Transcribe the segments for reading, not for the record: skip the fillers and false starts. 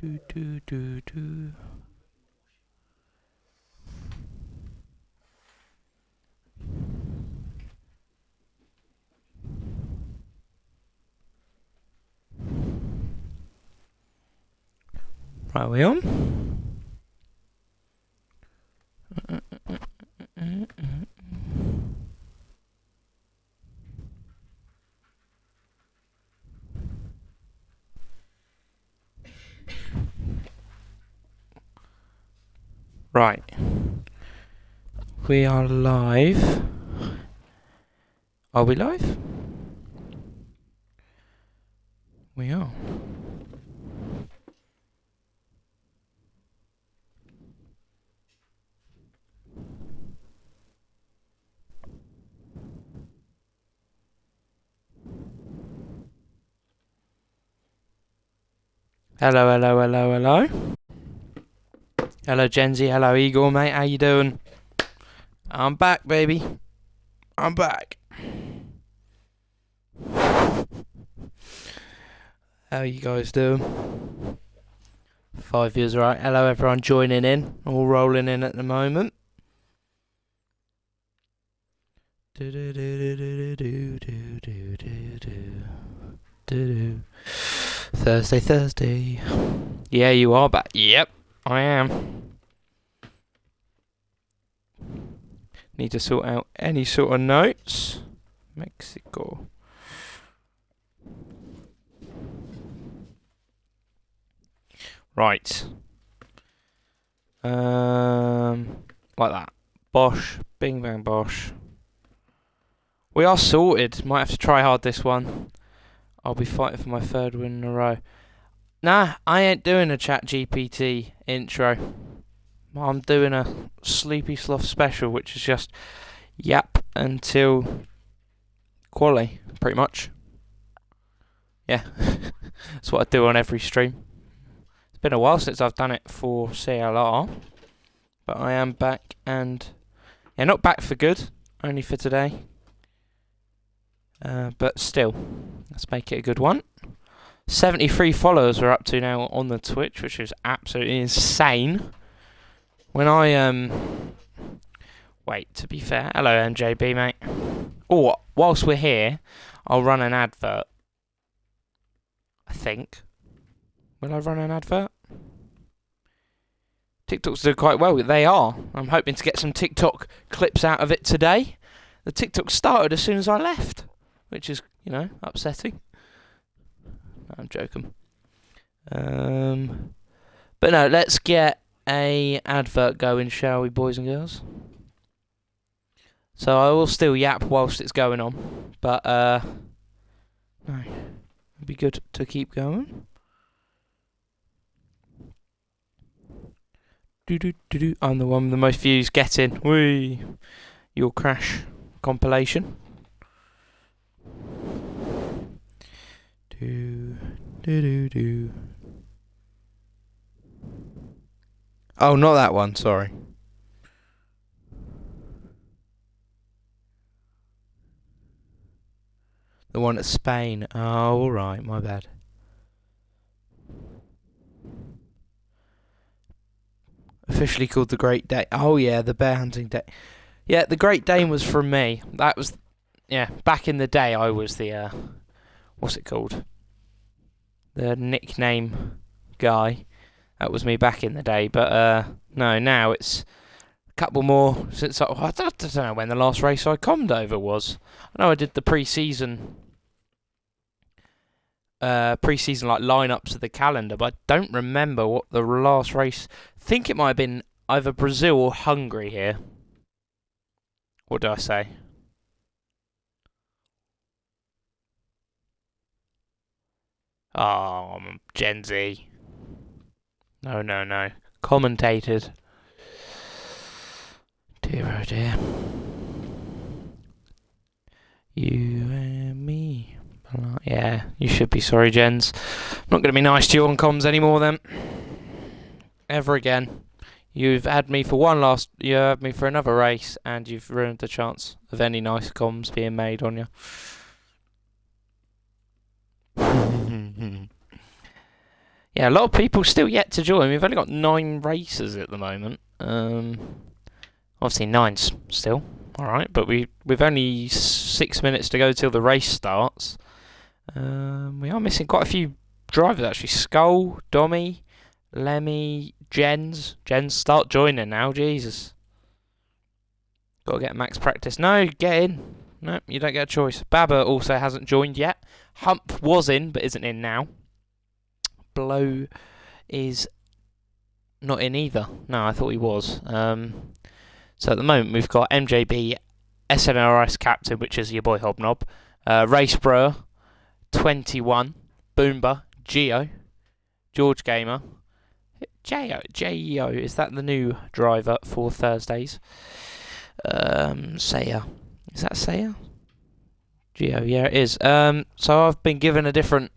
Do do do do. Right, we on? Right. We are live. Are we live? We are. Hello, hello, hello, hello. Hello, Gen Z. Hello, Igor, mate. How you doing? I'm back, baby. I'm back. How you guys doing? 5 years, right? Hello, everyone joining in. All rolling in at the moment. Thursday. Yeah, you are back. Yep, I am. Need to sort out any sort of notes. Mexico. Right. Like that. Bosh. Bing bang bosh. We are sorted. Might have to try hard this one. I'll be fighting for my third win in a row. Nah, I ain't doing a Chat GPT intro. I'm doing a Sleepy Sloth special, which is just yap until Quali, pretty much. Yeah, that's what I do on every stream. It's been a while since I've done it for CLR, but I am back, and yeah, not back for good, only for today. But still, let's make it a good one. 73 followers we're up to now on the Twitch, which is absolutely insane. When I wait, to be fair, hello MJB, mate. Oh, whilst we're here, I'll run an advert. I think. Will I run an advert? TikTok's doing quite well. They are. I'm hoping to get some TikTok clips out of it today. The TikTok started as soon as I left, which is, upsetting. No, I'm joking. But no, let's get a advert going, shall we, boys and girls? So I will still yap whilst it's going on, but no, it'd be good to keep going. I'm the one with the most views. Get in. Whee! Your crash compilation. Oh, not that one, sorry. The one at Spain. Oh, alright, my bad. Officially called the Great Dane. Oh, yeah, the bear hunting day. Yeah, the Great Dane was from me. That was, back in the day I was the, what's it called? The nickname guy. That was me back in the day, but no, now it's a couple more since I don't know when the last race I commed over was. I know I did the pre-season like lineups of the calendar, but I don't remember what the last race. I think it might have been either Brazil or Hungary here. What do I say? Oh, Gen Z. No. Commentated. Dear oh dear. You and me. Yeah, you should be sorry, Jens. I'm not going to be nice to you on comms anymore then. Ever again. You've had me for you had me for another race, and you've ruined the chance of any nice comms being made on you. Yeah, a lot of people still yet to join. We've only got 9 races at the moment. Obviously 9's still alright, but we've only 6 minutes to go till the race starts. We are missing quite a few drivers actually. Skull, Dommy, Lemmy, Jens. Jens, start joining now, Jesus. Gotta get max practice. No, get in. No, you don't get a choice. Baba also hasn't joined yet. Hump was in, but isn't in now. Blow is not in either. No, I thought he was. So at the moment we've got MJB, SNRS Captain, which is your boy Hobnob, Race Brewer, 21, Boomba, Geo, George Gamer, Jeo. Is that the new driver for Thursdays? Saya. Is that Saya? Geo, yeah it is. So I've been given a different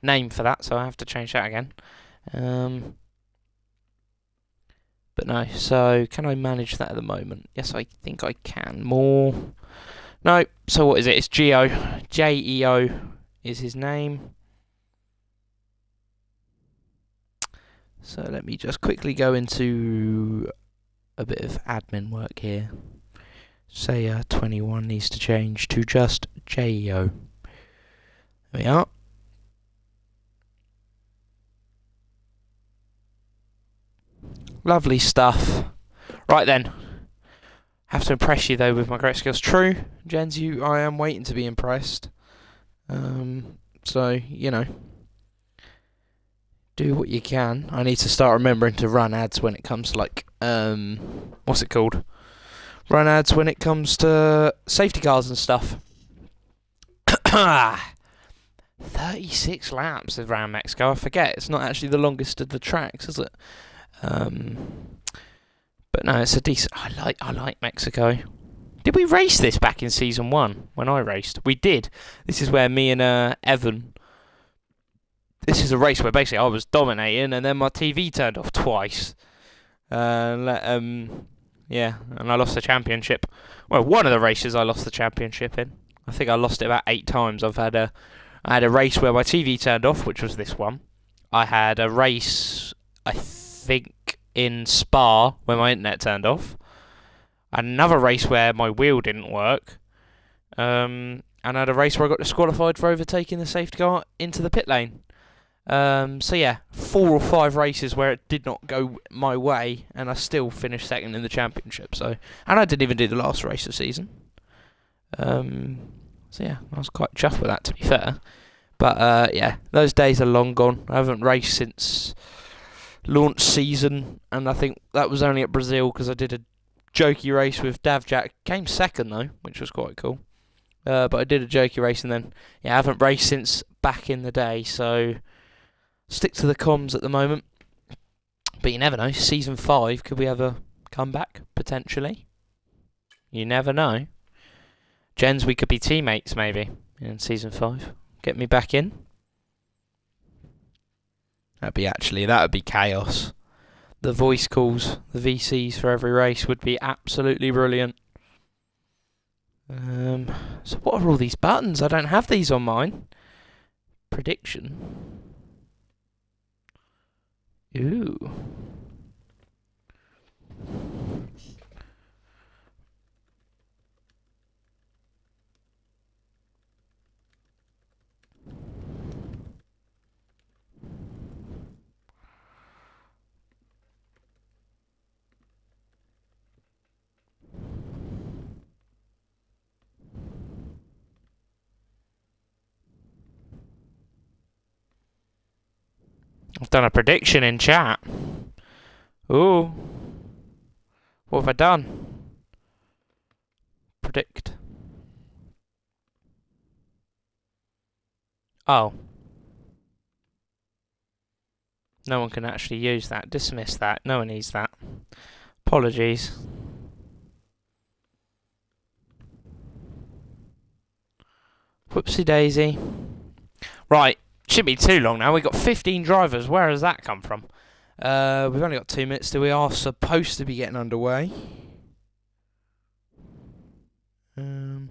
name for that, so I have to change that again. But no, so can I manage that at the moment? Yes, I think I can. More. No, so what is it? It's Geo. Jeo is his name. So let me just quickly go into a bit of admin work here. Say 21 needs to change to just Jeo. There we are. Lovely stuff. Right then. Have to impress you though with my great skills. True, Jens, I am waiting to be impressed. So, you know. Do what you can. I need to start remembering to run ads when it comes to like what's it called? Run ads when it comes to safety cars and stuff. 36 laps around Mexico. I forget, it's not actually the longest of the tracks, is it? But no, it's a decent. I like Mexico. Did we race this back in season 1 when I raced? We did. This is where me and Evan. This is a race where basically I was dominating, and then my TV turned off twice. Yeah, and I lost the championship. Well, one of the races I lost the championship in. I think I lost it about 8 times. I had a race where my TV turned off, which was this one. I had a race, I think, in Spa where my internet turned off. Another race where my wheel didn't work. And I had a race where I got disqualified for overtaking the safety car into the pit lane. So yeah, 4 or 5 races where it did not go my way, and I still finished second in the championship. So, and I didn't even do the last race of the season. So yeah, I was quite chuffed with that, to be fair. But yeah, those days are long gone. I haven't raced since launch season, and I think that was only at Brazil because I did a jokey race with Davjack. Came second though, which was quite cool. But I did a jokey race, and then yeah, I haven't raced since back in the day. So stick to the comms at the moment. But you never know. Season 5, could we have a comeback potentially? You never know. Jens, we could be teammates maybe in season 5. Get me back in. That would be chaos. The voice calls, the VCs for every race would be absolutely brilliant. So what are all these buttons? I don't have these on mine. Prediction. Ooh. I've done a prediction in chat. Ooh. What have I done? Predict. Oh. No one can actually use that. Dismiss that. No one needs that. Apologies. Whoopsie daisy. Right. Shouldn't be too long now. We've got 15 drivers. Where has that come from? We've only got 2 minutes till we are supposed to be getting underway. I've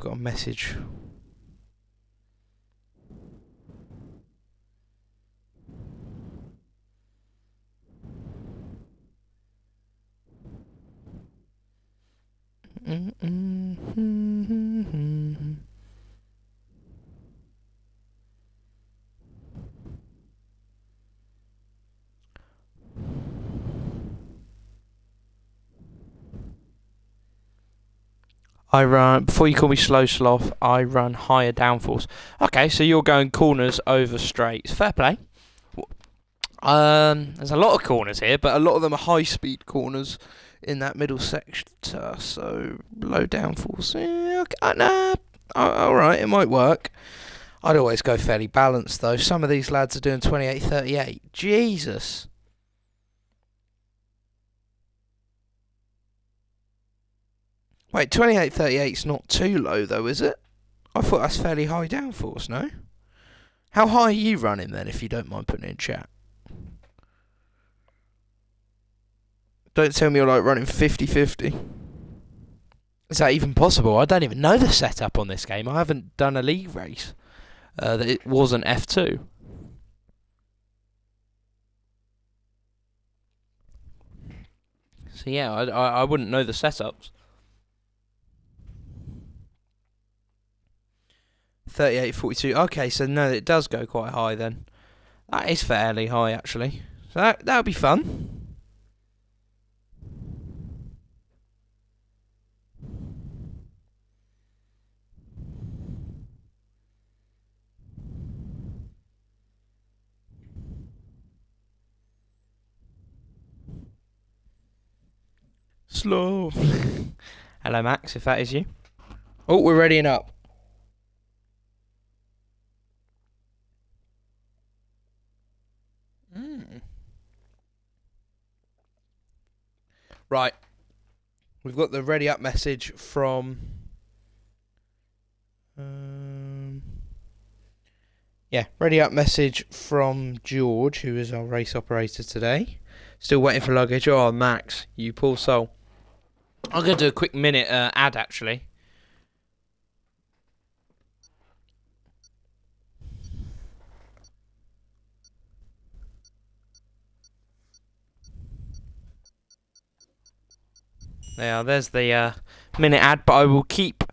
got a message. I run, before you call me slow sloth, I run higher downforce. Okay, so you're going corners over straights. Fair play. There's a lot of corners here, but a lot of them are high-speed corners in that middle sector, so low downforce. Yeah, okay, nah, alright, it might work. I'd always go fairly balanced, though. Some of these lads are doing 28.38. Jesus. Wait, 28.38's not too low, though, is it? I thought that's fairly high downforce, no? How high are you running, then, if you don't mind putting it in chat? Don't tell me you're, like, running 50-50. Is that even possible? I don't even know the setup on this game. I haven't done a league race that it wasn't F2. So, yeah, I wouldn't know the setups. 38.42. Okay, so no, it does go quite high then. That is fairly high, actually. So that would be fun. Slow. Hello, Max, if that is you. Oh, we're readying up. Right. We've got the ready up message from... ready up message from George, who is our race operator today. Still waiting for luggage. Oh, Max, you poor soul. I'm going to do a quick minute ad, actually. There's the minute ad, but I will keep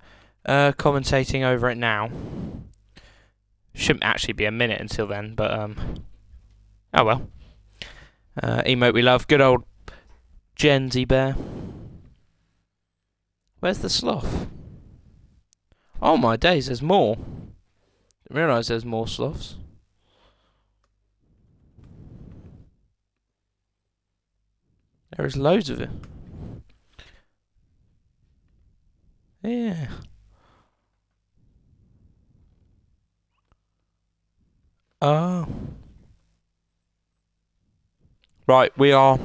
commentating over it now. Shouldn't actually be a minute until then, but oh well. Emote we love. Good old Gen Z Bear. Where's the sloth? Oh my days, there's more. Didn't realise there's more sloths. There is loads of it. Yeah. Oh. Right, we are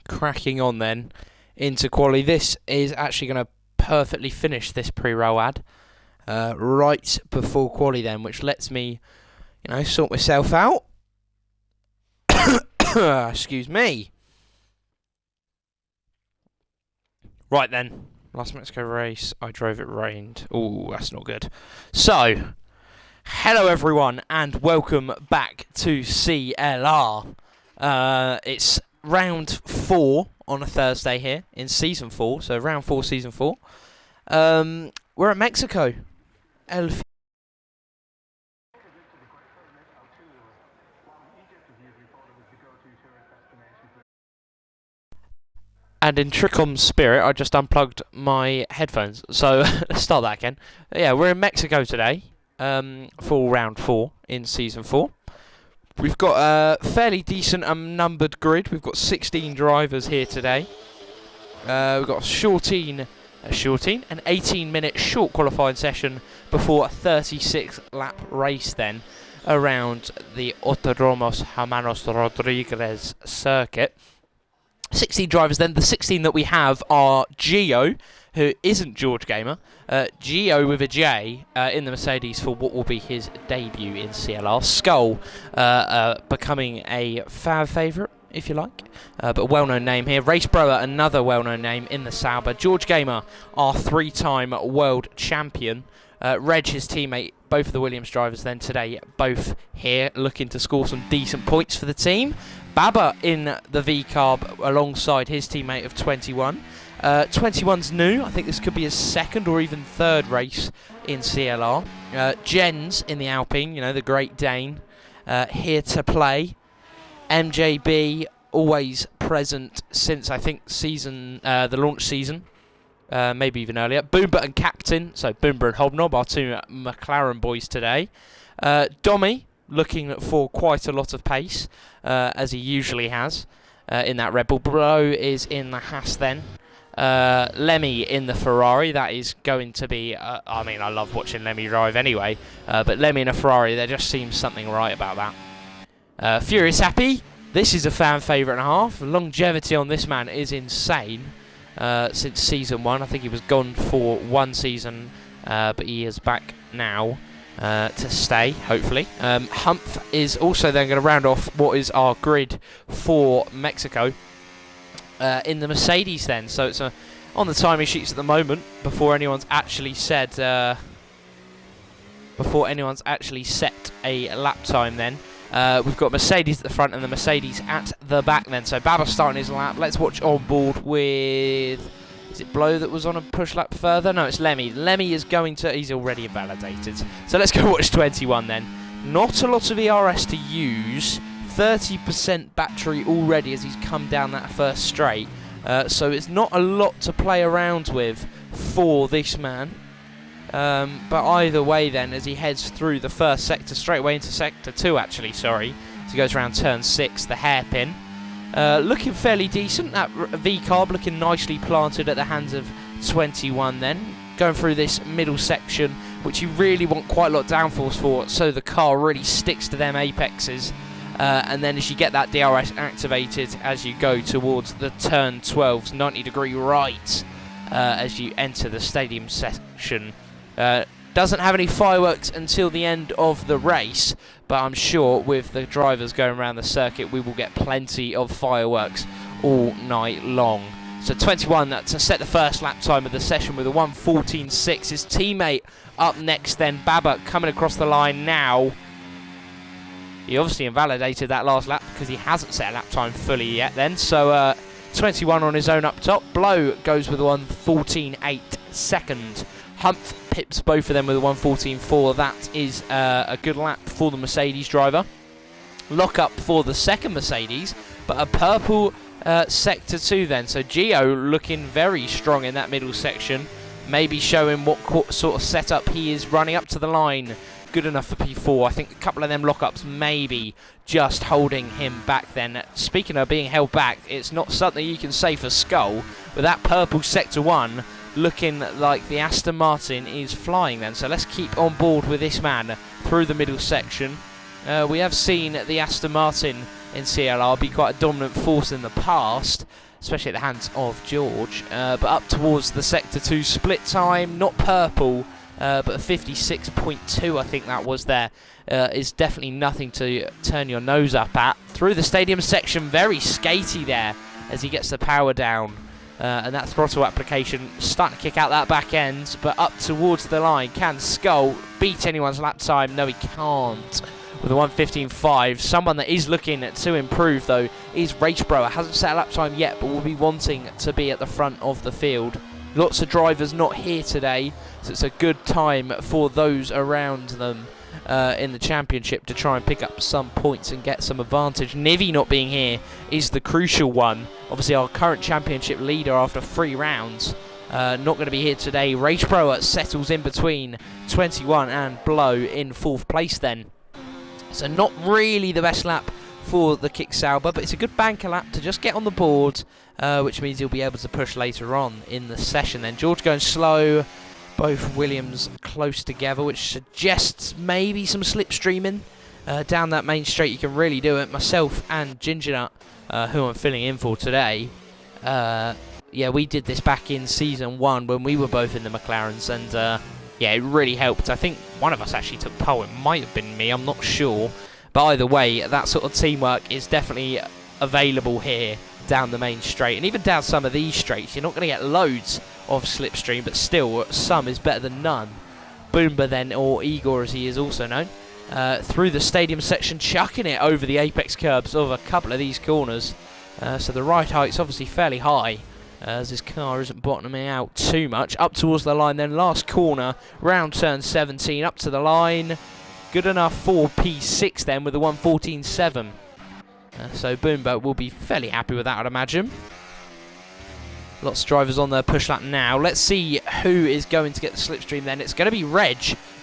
cracking on then into Quali. This is actually going to perfectly finish this pre-roll ad right before Quali then, which lets me, sort myself out. Excuse me. Right then. Last Mexico race, I drove, it rained. Ooh, that's not good. So, hello everyone, and welcome back to CLR. It's round 4 on a Thursday here in Season 4, so round 4, Season 4. We're at Mexico. And in Tricom's spirit, I just unplugged my headphones. So, let's start that again. Yeah, we're in Mexico today for round 4 in Season 4. We've got a fairly decent numbered grid. We've got 16 drivers here today. We've got an 18-minute short qualifying session before a 36-lap race then around the Autodromos Hermanos Rodriguez circuit. 16 drivers then. The 16 that we have are Gio, who isn't George Gamer. Gio with a J in the Mercedes for what will be his debut in CLR. Skull becoming a fan favourite, if you like, but a well-known name here. Race Broer, another well-known name in the Sauber. George Gamer, our 3-time world champion. Reg, his teammate, both of the Williams drivers then today, both here looking to score some decent points for the team. Baba in the V-Carb alongside his teammate of 21. 21's new. I think this could be his second or even third race in CLR. Jens in the Alpine, the Great Dane, here to play. MJB always present since I think the launch season. maybe even earlier. Boomba and Captain, so Boomba and Hobnob, our two McLaren boys today. Dommy, looking for quite a lot of pace, as he usually has in that Red Bull. Bro is in the Haas then. Lemmy in the Ferrari. That is going to be... I mean, I love watching Lemmy drive anyway, but Lemmy in a Ferrari, there just seems something right about that. Furious Happy. This is a fan favourite and a half. The longevity on this man is insane. Since season 1. I think he was gone for 1 season, but he is back now to stay, hopefully. Humph is also then going to round off what is our grid for Mexico in the Mercedes then. So it's on the timing sheets at the moment, before anyone's actually said... before anyone's actually set a lap time then. We've got Mercedes at the front and the Mercedes at the back then. So Baba starting his lap. Let's watch on board with... Is it Blow that was on a push lap further? No, it's Lemmy. Lemmy is going to... He's already invalidated. So let's go watch 21 then. Not a lot of ERS to use. 30% battery already as he's come down that first straight. So it's not a lot to play around with for this man. But either way then, as he heads through the first sector, straight away into sector 2 actually, sorry. So he goes around turn 6, the hairpin. Looking fairly decent, that V-carb looking nicely planted at the hands of 21 then. Going through this middle section, which you really want quite a lot of downforce for, so the car really sticks to them apexes. And then as you get that DRS activated, as you go towards the turn 12's 90-degree right, as you enter the stadium section. Doesn't have any fireworks until the end of the race, but I'm sure with the drivers going around the circuit we will get plenty of fireworks all night long. So 21 to set the first lap time of the session with a 1:14.6. His teammate up next then, Baba, coming across the line now. He obviously invalidated that last lap because he hasn't set a lap time fully yet then. So 21 on his own up top. Blow goes with a 1:14.8 second. Humph pips both of them with a 1:14.4. That is a good lap for the Mercedes driver. Lock up for the second Mercedes, but a purple sector 2 then. So Gio looking very strong in that middle section. Maybe showing what sort of setup he is running up to the line. Good enough for P4. I think a couple of them lockups maybe just holding him back then. Speaking of being held back, it's not something you can say for Skull. With that purple sector 1 looking like the Aston Martin is flying then. So let's keep on board with this man through the middle section. We have seen the Aston Martin in CLR be quite a dominant force in the past, especially at the hands of George. But up towards the sector 2 split time, not purple, but a 56.2 I think that was there, is definitely nothing to turn your nose up at. Through the stadium section, very skatey there as he gets the power down. And that throttle application starting to kick out that back end, but up towards the line. Can Skull beat anyone's lap time? No, he can't. With a 1:15.5. Someone that is looking to improve, though, is Racebrower. Hasn't set a lap time yet, but will be wanting to be at the front of the field. Lots of drivers not here today, so it's a good time for those around them in the championship to try and pick up some points and get some advantage. Nivi not being here is the crucial one. Obviously our current championship leader after 3 rounds. Not going to be here today. Racebrower settles in between 21 and Blow in 4th place then. So not really the best lap for the Kick Sauber, but it's a good banker lap to just get on the board, which means he'll be able to push later on in the session then. George going slow. Both Williams close together, which suggests maybe some slipstreaming down that main straight. You can really do it. Myself and Gingernut, who I'm filling in for today, yeah, we did this back in season 1 when we were both in the McLarens, and yeah, it really helped. I think one of us actually took pole. It might have been me, I'm not sure. But either way, that sort of teamwork is definitely available here down the main straight, and even down some of these straights. You're not going to get loads of slipstream, but still some is better than none. Boomba then, or Igor as he is also known, through the stadium section, chucking it over the apex curbs of a couple of these corners. So the right height's obviously fairly high, as his car isn't bottoming out too much. Up towards the line then, last corner, round turn 17, up to the line. Good enough for P6 then with a 1:14.7. So Boomba will be fairly happy with that, I'd imagine. Lots of drivers on the push lap now. Let's see who is going to get the slipstream then. It's going to be Reg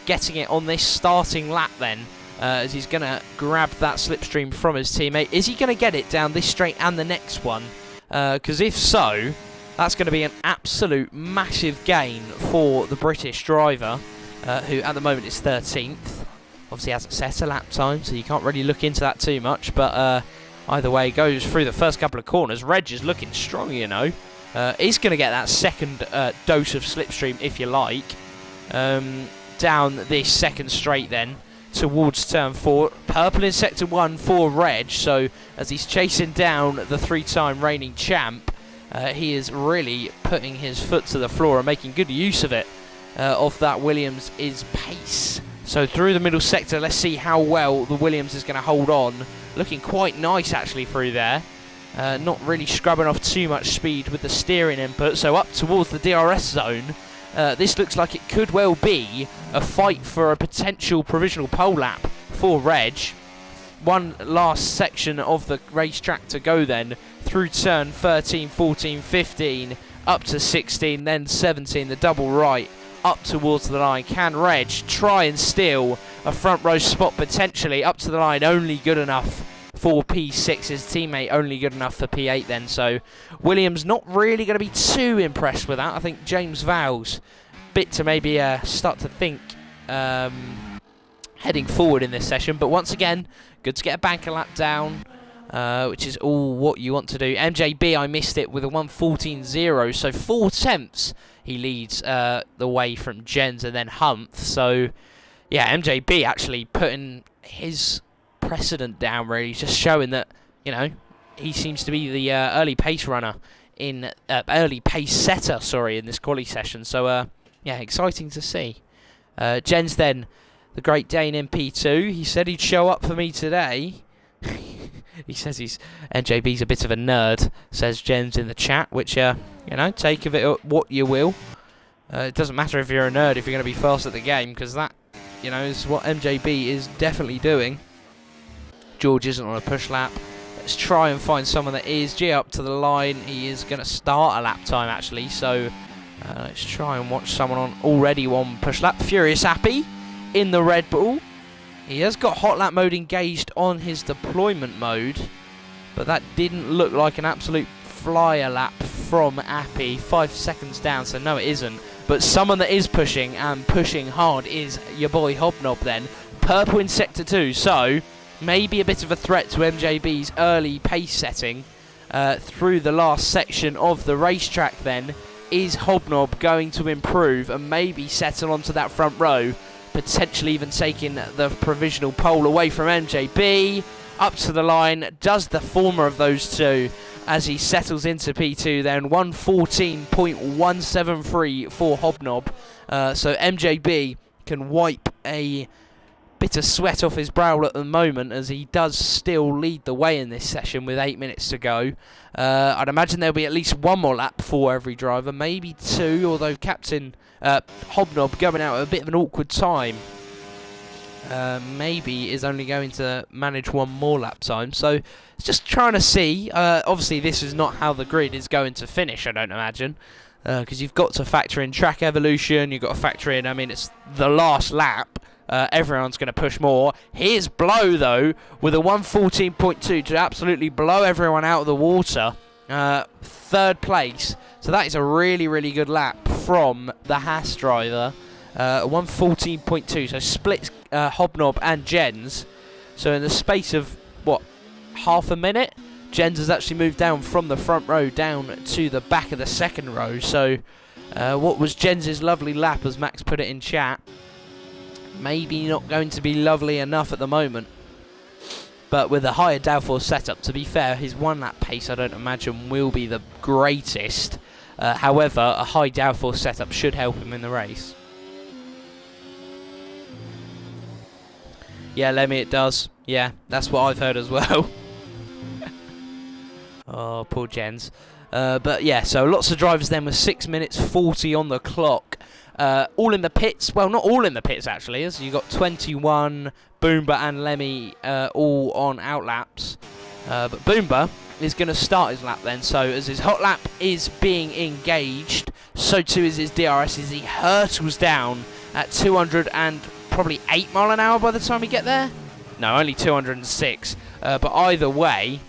getting it on this starting lap then, as he's going to grab that slipstream from his teammate. Is he going to get it down this straight and the next one? Because if so, that's going to be an absolute massive gain for the British driver, who at the moment is 13th. Obviously hasn't set a lap time, so you can't really look into that too much. But either way, goes through the first couple of corners. Reg is looking strong, you know. He's going to get that second dose of slipstream, if you like, down this second straight then towards turn 4. Purple in sector 1 for Reg, so as he's chasing down the 3-time reigning champ, he is really putting his foot to the floor and making good use of it, of that Williams' pace. So through the middle sector, let's see how well the Williams is going to hold on. Looking quite nice actually through there. Not really scrubbing off too much speed with the steering input, so up towards the DRS zone. This looks like it could well be a fight for a potential provisional pole lap for Reg. One last section of the racetrack to go then, through turn 13, 14, 15, up to 16, then 17, the double right, up towards the line. Can Reg try and steal a front row spot potentially? Up to the line, only good enough for P6, his teammate only good enough for P8 then, so Williams not really going to be too impressed with that. I think James Vowles bit to maybe start to think heading forward in this session, but once again, good to get a banker lap down, which is all what you want to do. MJB, I missed it with a 1:14.0, so 4 tenths he leads the way from Jens and then Humph, so yeah, MJB actually putting his precedent down, really, just showing that, you know, he seems to be the early pace runner in early pace setter, sorry, in this quali session. So yeah, exciting to see. Jens then, the Great Dane in P2. He said he'd show up for me today. He says NJB's a bit of a nerd, says Jens in the chat, which you know, take of it what you will. It doesn't matter if you're a nerd if you're going to be fast at the game, because that, you know, is what MJB is definitely doing. George isn't on a push lap. Let's try and find someone that is. G up to the line. He is going to start a lap time actually, so let's try and watch someone on already one push lap. Furious Happy in the Red Bull. He has got hot lap mode engaged on his deployment mode, but that didn't look like an absolute flyer lap from Appy. 5 seconds down, so no it isn't. But someone that is pushing, and pushing hard, is your boy Hobnob then. Purple in sector 2, so maybe a bit of a threat to MJB's early pace setting through the last section of the racetrack then. Is Hobnob going to improve and maybe settle onto that front row, potentially even taking the provisional pole away from MJB? Up to the line, does the former of those two as he settles into P2 then. 1:14.173 for Hobnob. So MJB can wipe a bit of sweat off his brow at the moment, as he does still lead the way in this session with 8 minutes to go. I'd imagine there'll be at least one more lap for every driver, maybe 2, although Captain Hobnob going out at a bit of an awkward time maybe is only going to manage one more lap time. So it's just trying to see. Obviously this is not how the grid is going to finish, I don't imagine, because you've got to factor in track evolution, you've got to factor in, I mean, it's the last lap. Everyone's going to push more. Here's Blow, though, with a 1:14.2 to absolutely blow everyone out of the water. 3rd place. So that is a really, really good lap from the Haas driver. 1:14.2. So splits Hobnob and Jens. So in the space of, what, half a minute? Jens has actually moved down from the front row down to the back of the second row. So what was Jens's lovely lap, as Max put it in chat, maybe not going to be lovely enough at the moment. But with a higher downforce setup, to be fair, his 1 lap pace I don't imagine will be the greatest. However, a high downforce setup should help him in the race. Yeah, Lemmy, it does. Yeah, that's what I've heard as well. Oh, poor Jens. But yeah, so lots of drivers then with 6 minutes 40 on the clock. All in the pits. Well, not all in the pits actually, as you got 21, Boomba and Lemmy all on outlaps. But Boomba is going to start his lap then. So as his hot lap is being engaged, so too is his DRS as he hurtles down at 200 and probably 8 mile an hour by the time we get there. No, only 206. But either way,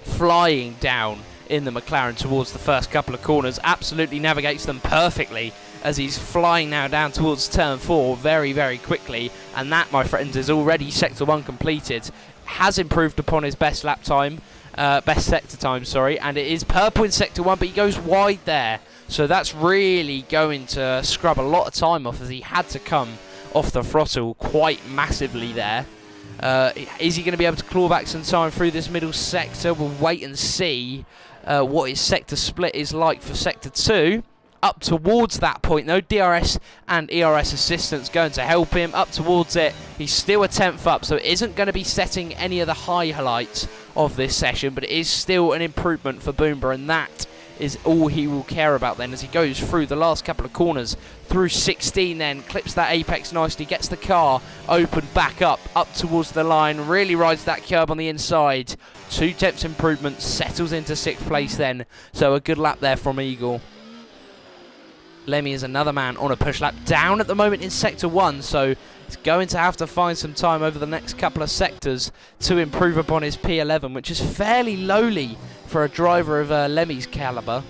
flying down in the McLaren towards the first couple of corners, absolutely navigates them perfectly as he's flying now down towards turn 4 very, very quickly. And that, my friends, is already sector 1 completed. Has improved upon his best lap time, best sector time, sorry, and it is purple in sector 1, but he goes wide there. So that's really going to scrub a lot of time off as he had to come off the throttle quite massively there. Is he going to be able to claw back some time through this middle sector? We'll wait and see what his sector split is like for sector 2. Up towards that point though, DRS and ERS assistance going to help him up towards it. He's still a 10th up, so it isn't going to be setting any of the highlights of this session, but it is still an improvement for Boomba, and that is all he will care about then as he goes through the last couple of corners. Through 16 then, clips that apex nicely, gets the car open back up towards the line, really rides that curb on the inside. 2/10 improvement, settles into 6th place then, so a good lap there from Eagle. Lemmy is another man on a push lap, down at the moment in sector 1, so he's going to have to find some time over the next couple of sectors to improve upon his P11, which is fairly lowly for a driver of Lemmy's calibre.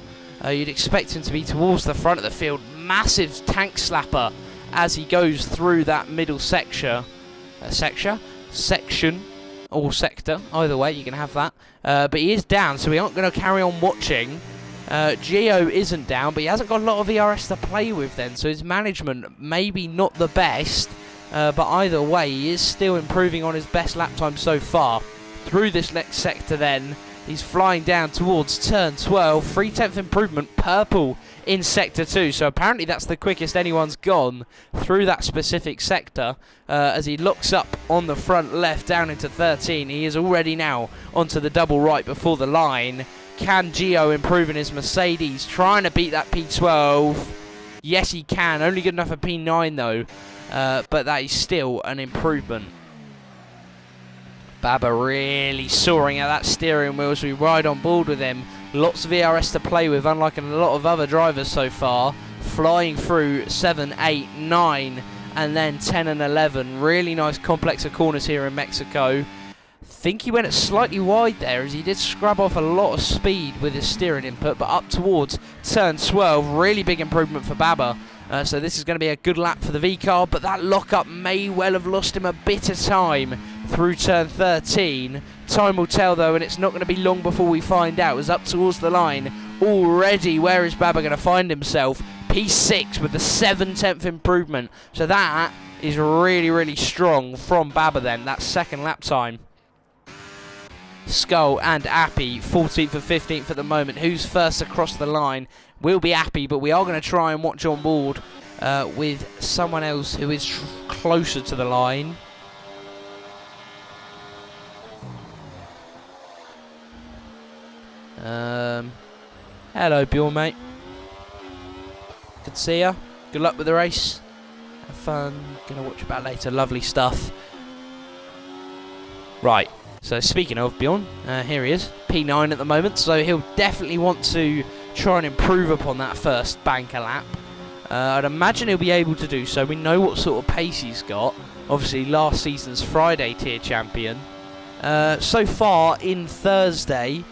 You'd expect him to be towards the front of the field. Massive tank slapper as he goes through that middle section, or sector, either way you can have that. But he is down, so we aren't going to carry on watching. Gio isn't down, but he hasn't got a lot of ERS to play with then, so his management maybe not the best, but either way he is still improving on his best lap time so far. Through this next sector then, he's flying down towards turn 12, 3/10 improvement, purple in sector 2, so apparently that's the quickest anyone's gone through that specific sector. As he looks up on the front left down into 13, he is already now onto the double right before the line. Can Gio improve in his Mercedes, trying to beat that P12? Yes, he can. Only good enough for P9 though, but that is still an improvement. Baba really soaring at that steering wheel as we ride on board with him. Lots of ERS to play with, unlike a lot of other drivers so far. Flying through 7, 8, 9, and then 10 and 11. Really nice complex of corners here in Mexico. Think he went it slightly wide there as he did scrub off a lot of speed with his steering input, but up towards turn 12, really big improvement for Baba. So this is going to be a good lap for the V car, but that lockup may well have lost him a bit of time through turn 13. Time will tell though, and it's not going to be long before we find out. It's up towards the line already. Where is Baba going to find himself? P6 with the 7/10 improvement. So that is really, really strong from Baba then, that second lap time. Skull and Appy, 14th and 15th at the moment. Who's first across the line will be Appy, but we are going to try and watch on board with someone else who is closer to the line. Hello, Bjorn, mate. Good to see ya. Good luck with the race. Have fun. Gonna watch about later. Lovely stuff. Right. So speaking of Bjorn, here he is, P9 at the moment, so he'll definitely want to try and improve upon that first banker lap. I'd imagine he'll be able to do so. We know what sort of pace he's got, obviously last season's Friday tier champion. So far in Thursday,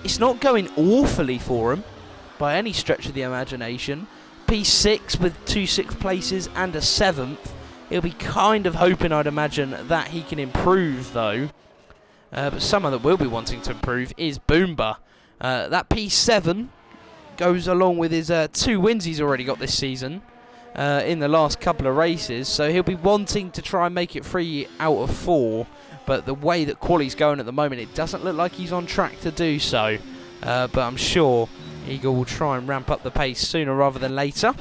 it's not going awfully for him by any stretch of the imagination. P6 with 2 6th places and a 7th. He'll be kind of hoping, I'd imagine, that he can improve though. But someone that will be wanting to improve is Boomba. That P7 goes along with his 2 wins he's already got this season in the last couple of races. So he'll be wanting to try and make it 3 out of 4. But the way that Quali's going at the moment, it doesn't look like he's on track to do so. But I'm sure Eagle will try and ramp up the pace sooner rather than later.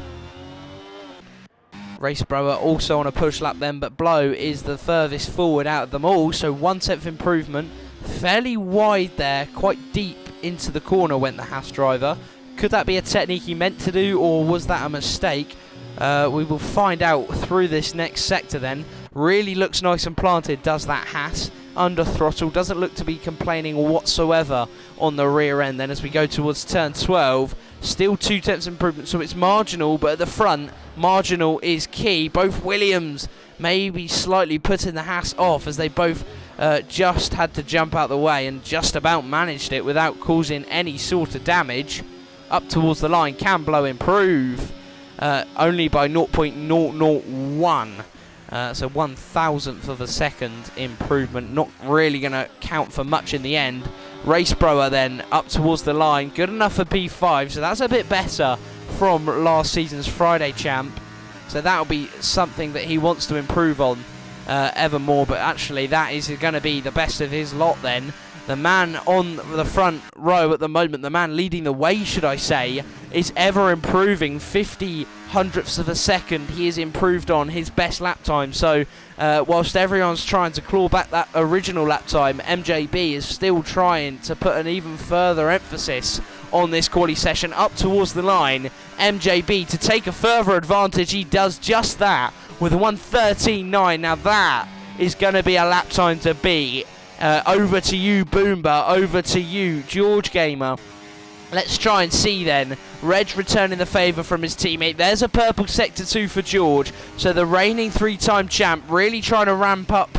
Race Brower also on a push lap then, but Blow is the furthest forward out of them all, so 1/10 improvement. Fairly wide there, quite deep into the corner went the Haas driver. Could that be a technique he meant to do, or was that a mistake? We will find out through this next sector then. Really looks nice and planted, does that Haas. under throttle, doesn't look to be complaining whatsoever on the rear end. Then as we go towards turn 12, still 2 tenths improvement, so it's marginal, but at the front, marginal is key. Both Williams maybe slightly putting the Haas off as they both just had to jump out the way and just about managed it without causing any sort of damage. Up towards the line, can Blow improve only by 0.001. So 1,000th of a second improvement, not really going to count for much in the end. Racebrower then up towards the line, good enough for P5, so that's a bit better from last season's Friday champ. So that'll be something that he wants to improve on ever more, but actually that is going to be the best of his lot then. The man on the front row at the moment, the man leading the way, should I say, is ever improving. 50 hundredths of a second he has improved on his best lap time. So whilst everyone's trying to claw back that original lap time, MJB is still trying to put an even further emphasis on this quali session. Up towards the line, MJB to take a further advantage. He does just that with a 1:13.9. Now that is going to be a lap time to beat. Over to you, Boomba. Over to you, George Gamer. Let's try and see then. Reg returning the favour from his teammate. There's a purple sector 2 for George. So the reigning 3-time champ really trying to ramp up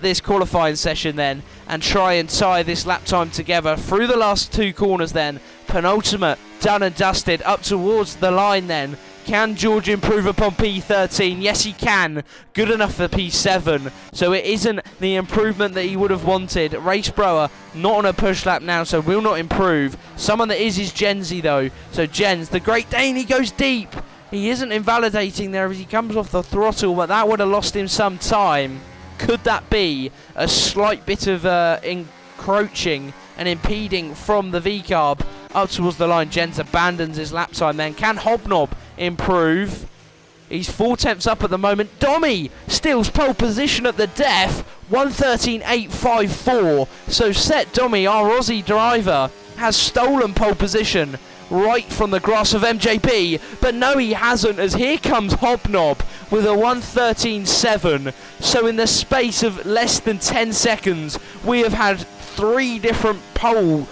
this qualifying session then and try and tie this lap time together through the last 2 corners then. Penultimate done and dusted. Up towards the line then. Can George improve upon P13? Yes, he can. Good enough for P7. So it isn't the improvement that he would have wanted. Racebrower not on a push lap now, so will not improve. Someone that is Genzi, though. So Jens, the Great Dane, he goes deep. He isn't invalidating there as he comes off the throttle, but that would have lost him some time. Could that be a slight bit of encroaching and impeding from the V-carb? Up towards the line, Jens abandons his lap time then. Can Hobnob improve? He's 4 tenths up at the moment. Dommy steals pole position at the death. 1:13.854. So Set Dommy, our Aussie driver, has stolen pole position right from the grasp of MJB. But no, he hasn't, as here comes Hobnob with a 1:13.7. So in the space of less than 10 seconds, we have had 3 different pole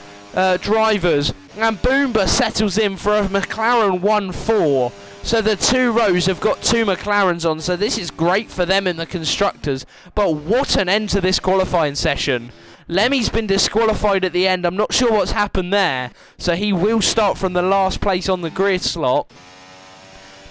drivers, and Boomba settles in for a McLaren 1-4. So the 2 rows have got 2 McLarens on, so this is great for them in the constructors. But what an end to this qualifying session. Lemmy's been disqualified at the end. I'm not sure what's happened there, so he will start from the last place on the grid slot.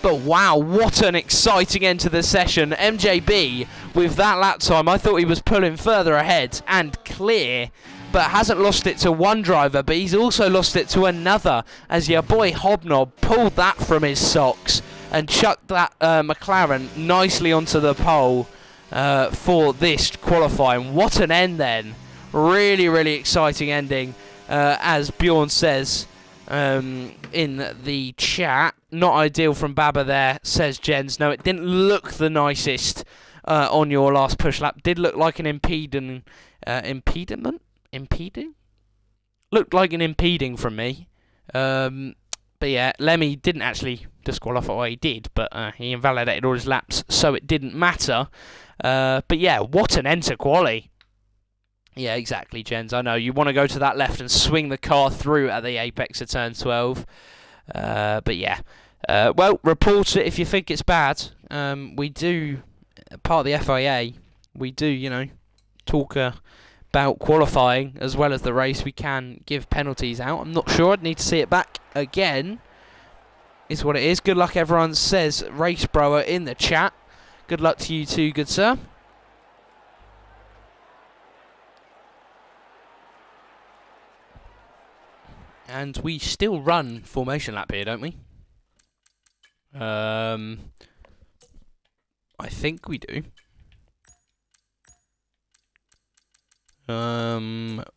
But wow, what an exciting end to the session. MJB with that lap time, I thought he was pulling further ahead and clear, but hasn't lost it to one driver, but he's also lost it to another, as your boy Hobnob pulled that from his socks and chucked that McLaren nicely onto the pole for this qualifying. What an end then. Really, really exciting ending, as Bjorn says in the chat. Not ideal from Baba there, says Jens. No, it didn't look the nicest on your last push lap. Did look like an impeding? Looked like an impeding from me. But yeah, Lemmy didn't actually disqualify. Well, he did, but he invalidated all his laps, so it didn't matter. But yeah, what an end to quali. Yeah, exactly, Jens. I know you want to go to that left and swing the car through at the apex of turn 12. But yeah, well, report it if you think it's bad. We do, part of the FIA, we do, you know, talk about qualifying as well as the race. We can give penalties out. I'm not sure. I'd need to see it back again. Is what it is. Good luck, everyone, says Racebrower in the chat. Good luck to you too, good sir. And we still run formation lap here, don't we? I think we do.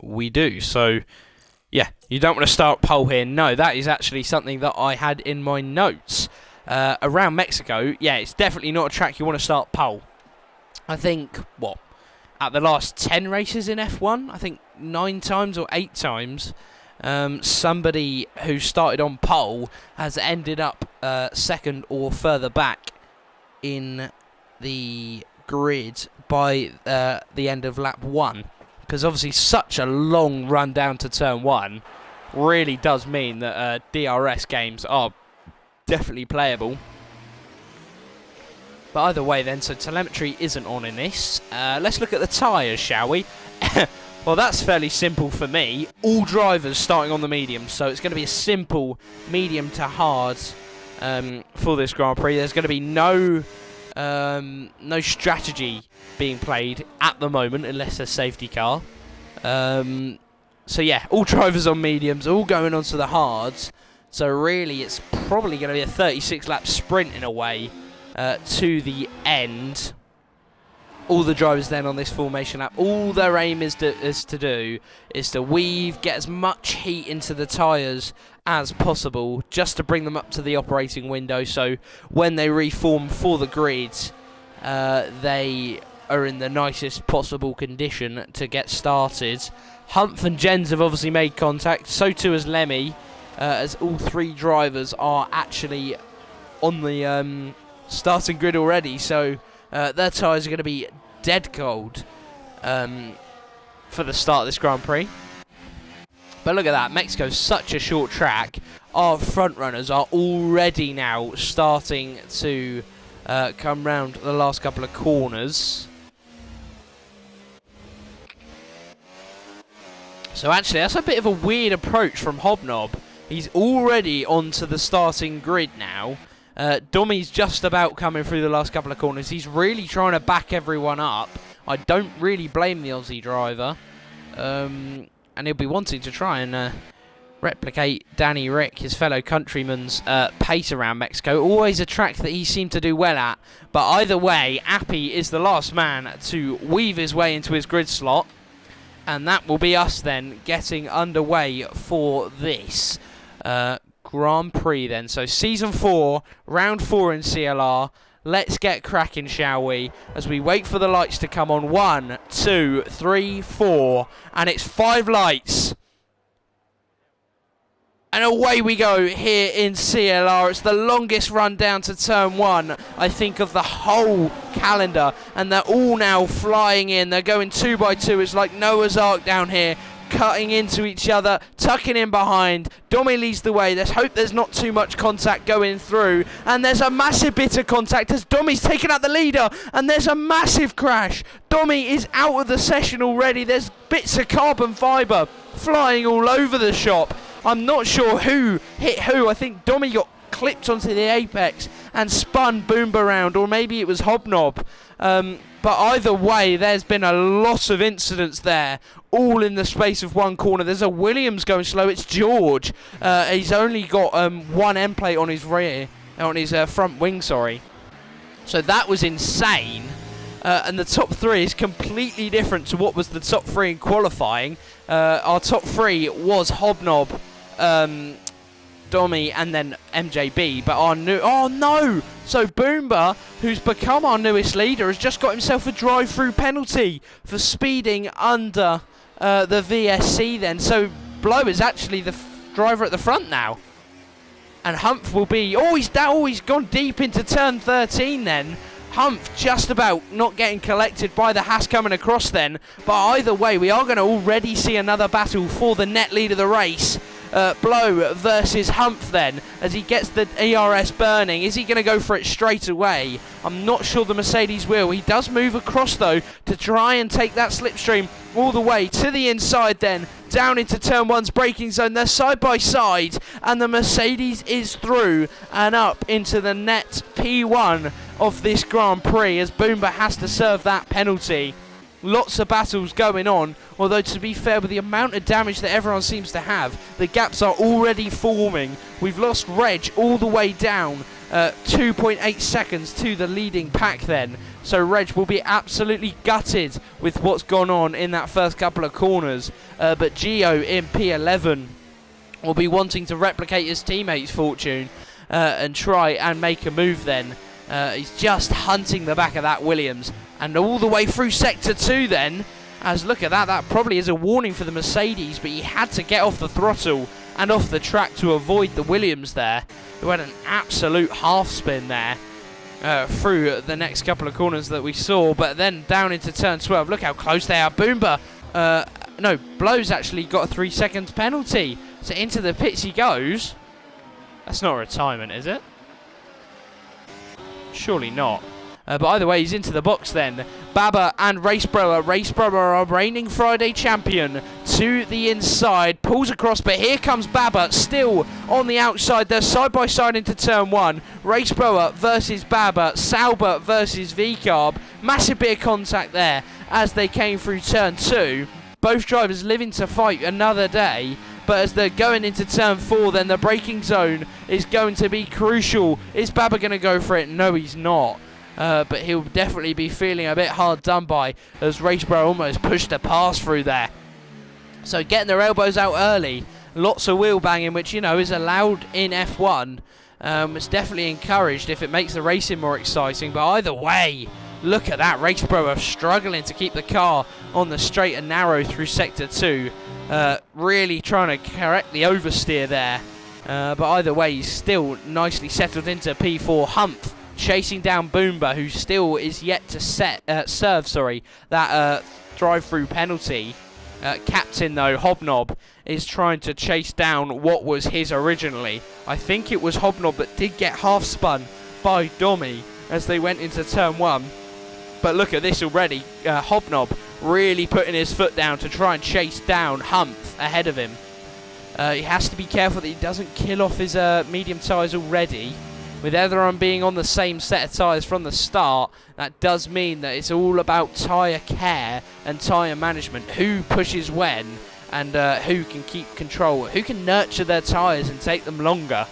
We do. So, yeah, you don't want to start pole here. No, that is actually something that I had in my notes. Around Mexico, yeah, it's definitely not a track you want to start pole. I think, what, at the last 10 races in F1, I think 9 times or 8 times, somebody who started on pole has ended up second or further back in the grid by the end of lap 1. because obviously such a long run down to turn 1 really does mean that DRS games are definitely playable. But either way then, so telemetry isn't on in this. Let's look at the tyres, shall we? Well, that's fairly simple for me. All drivers starting on the medium, so it's going to be a simple medium to hard for this Grand Prix. There's going to be no strategy being played at the moment unless there's safety car. So yeah, all drivers on mediums, all going on to the hards. So really, it's probably going to be a 36-lap sprint in a way to the end. All the drivers then on this formation lap, all their aim is to weave, get as much heat into the tyres as possible, just to bring them up to the operating window. So when they reform for the grid, they are in the nicest possible condition to get started. Humph and Jens have obviously made contact, so too has Lemmy, as all 3 drivers are actually on the starting grid already. So their tyres are going to be dead cold for the start of this Grand Prix. But look at that, Mexico's such a short track. Our front runners are already now starting to come round the last couple of corners. So actually, that's a bit of a weird approach from Hobnob. He's already onto the starting grid now. Dommy's just about coming through the last couple of corners. He's really trying to back everyone up. I don't really blame the Aussie driver. And he'll be wanting to try and replicate Danny Rick, his fellow countryman's pace around Mexico. Always a track that he seemed to do well at. But either way, Appy is the last man to weave his way into his grid slot. And that will be us then getting underway for this Grand Prix then. So Season 4, Round 4 in CLR. Let's get cracking, shall we? As we wait for the lights to come on. 1, 2, 3, 4. And it's 5 lights. And away we go here in CLR. It's the longest run down to turn 1, I think, of the whole calendar. And they're all now flying in. They're going 2 by 2. It's like Noah's Ark down here, cutting into each other, tucking in behind. Dommy leads the way. Let's hope there's not too much contact going through. And there's a massive bit of contact as Dommy's taken out the leader. And there's a massive crash. Dommy is out of the session already. There's bits of carbon fibre flying all over the shop. I'm not sure who hit who. I think Dommy got clipped onto the apex and spun Boomba around, or maybe it was Hobnob. But either way, there's been a lot of incidents there, all in the space of one corner. There's a Williams going slow. It's George. He's only got one end plate on his rear, on his front wing, sorry. So that was insane. And the top 3 is completely different to what was the top 3 in qualifying. Our top 3 was Hobnob, Dommy, and then MJB. But our new... Oh, no! So Boomba, who's become our newest leader, has just got himself a drive-through penalty for speeding under the VSC then. So Blow is actually the driver at the front now. And Humph will be... Oh, he's gone deep into turn 13 then. Humph just about not getting collected by the Haas coming across then. But either way, we are going to already see another battle for the net lead of the race. Blow versus Humph then, as he gets the ERS burning. Is he going to go for it straight away? I'm not sure the Mercedes will. He does move across though to try and take that slipstream all the way to the inside then, down into turn 1's braking zone. They're side by side and the Mercedes is through and up into the net P1 of this Grand Prix, as Boomba has to serve that penalty. Lots of battles going on, although to be fair, with the amount of damage that everyone seems to have, the gaps are already forming. We've lost Reg all the way down 2.8 seconds to the leading pack then. So Reg will be absolutely gutted with what's gone on in that first couple of corners. But Gio in P11 will be wanting to replicate his teammate's fortune and try and make a move then. He's just hunting the back of that Williams. And all the way through Sector 2 then, as look at that, that probably is a warning for the Mercedes, but he had to get off the throttle and off the track to avoid the Williams there, who had an absolute half spin there through the next couple of corners that we saw. But then down into turn 12, look how close they are. Boomba No, Blow's actually got a 3 seconds penalty. So into the pits he goes. That's not a retirement, is it? Surely not. But either way, he's into the box then. Baba and Racebrower. Racebrower, our reigning Friday champion, to the inside. Pulls across, but here comes Baba, still on the outside. They're side by side into turn 1. Racebrower versus Baba. Sauber versus V-Carb. Massive bit of contact there as they came through turn 2. Both drivers living to fight another day. But as they're going into turn 4, then the braking zone is going to be crucial. Is Baba going to go for it? No, he's not. But he'll definitely be feeling a bit hard done by as Racebrower almost pushed a pass through there. So getting their elbows out early, lots of wheel banging, which, you know, is allowed in F1. It's definitely encouraged if it makes the racing more exciting. But either way, look at that. Racebrower struggling to keep the car on the straight and narrow through Sector 2. Really trying to correct the oversteer there. But either way, he's still nicely settled into P4. Humph chasing down Boomba, who still is yet to serve that drive-through penalty. Captain, though, Hobnob, is trying to chase down what was his originally. I think it was Hobnob that did get half-spun by Dommy as they went into turn 1. But look at this already. Hobnob really putting his foot down to try and chase down Humph ahead of him. He has to be careful that he doesn't kill off his medium tyres already. With everyone being on the same set of tyres from the start, that does mean that it's all about tyre care and tyre management. Who pushes when and who can keep control, who can nurture their tyres and take them longer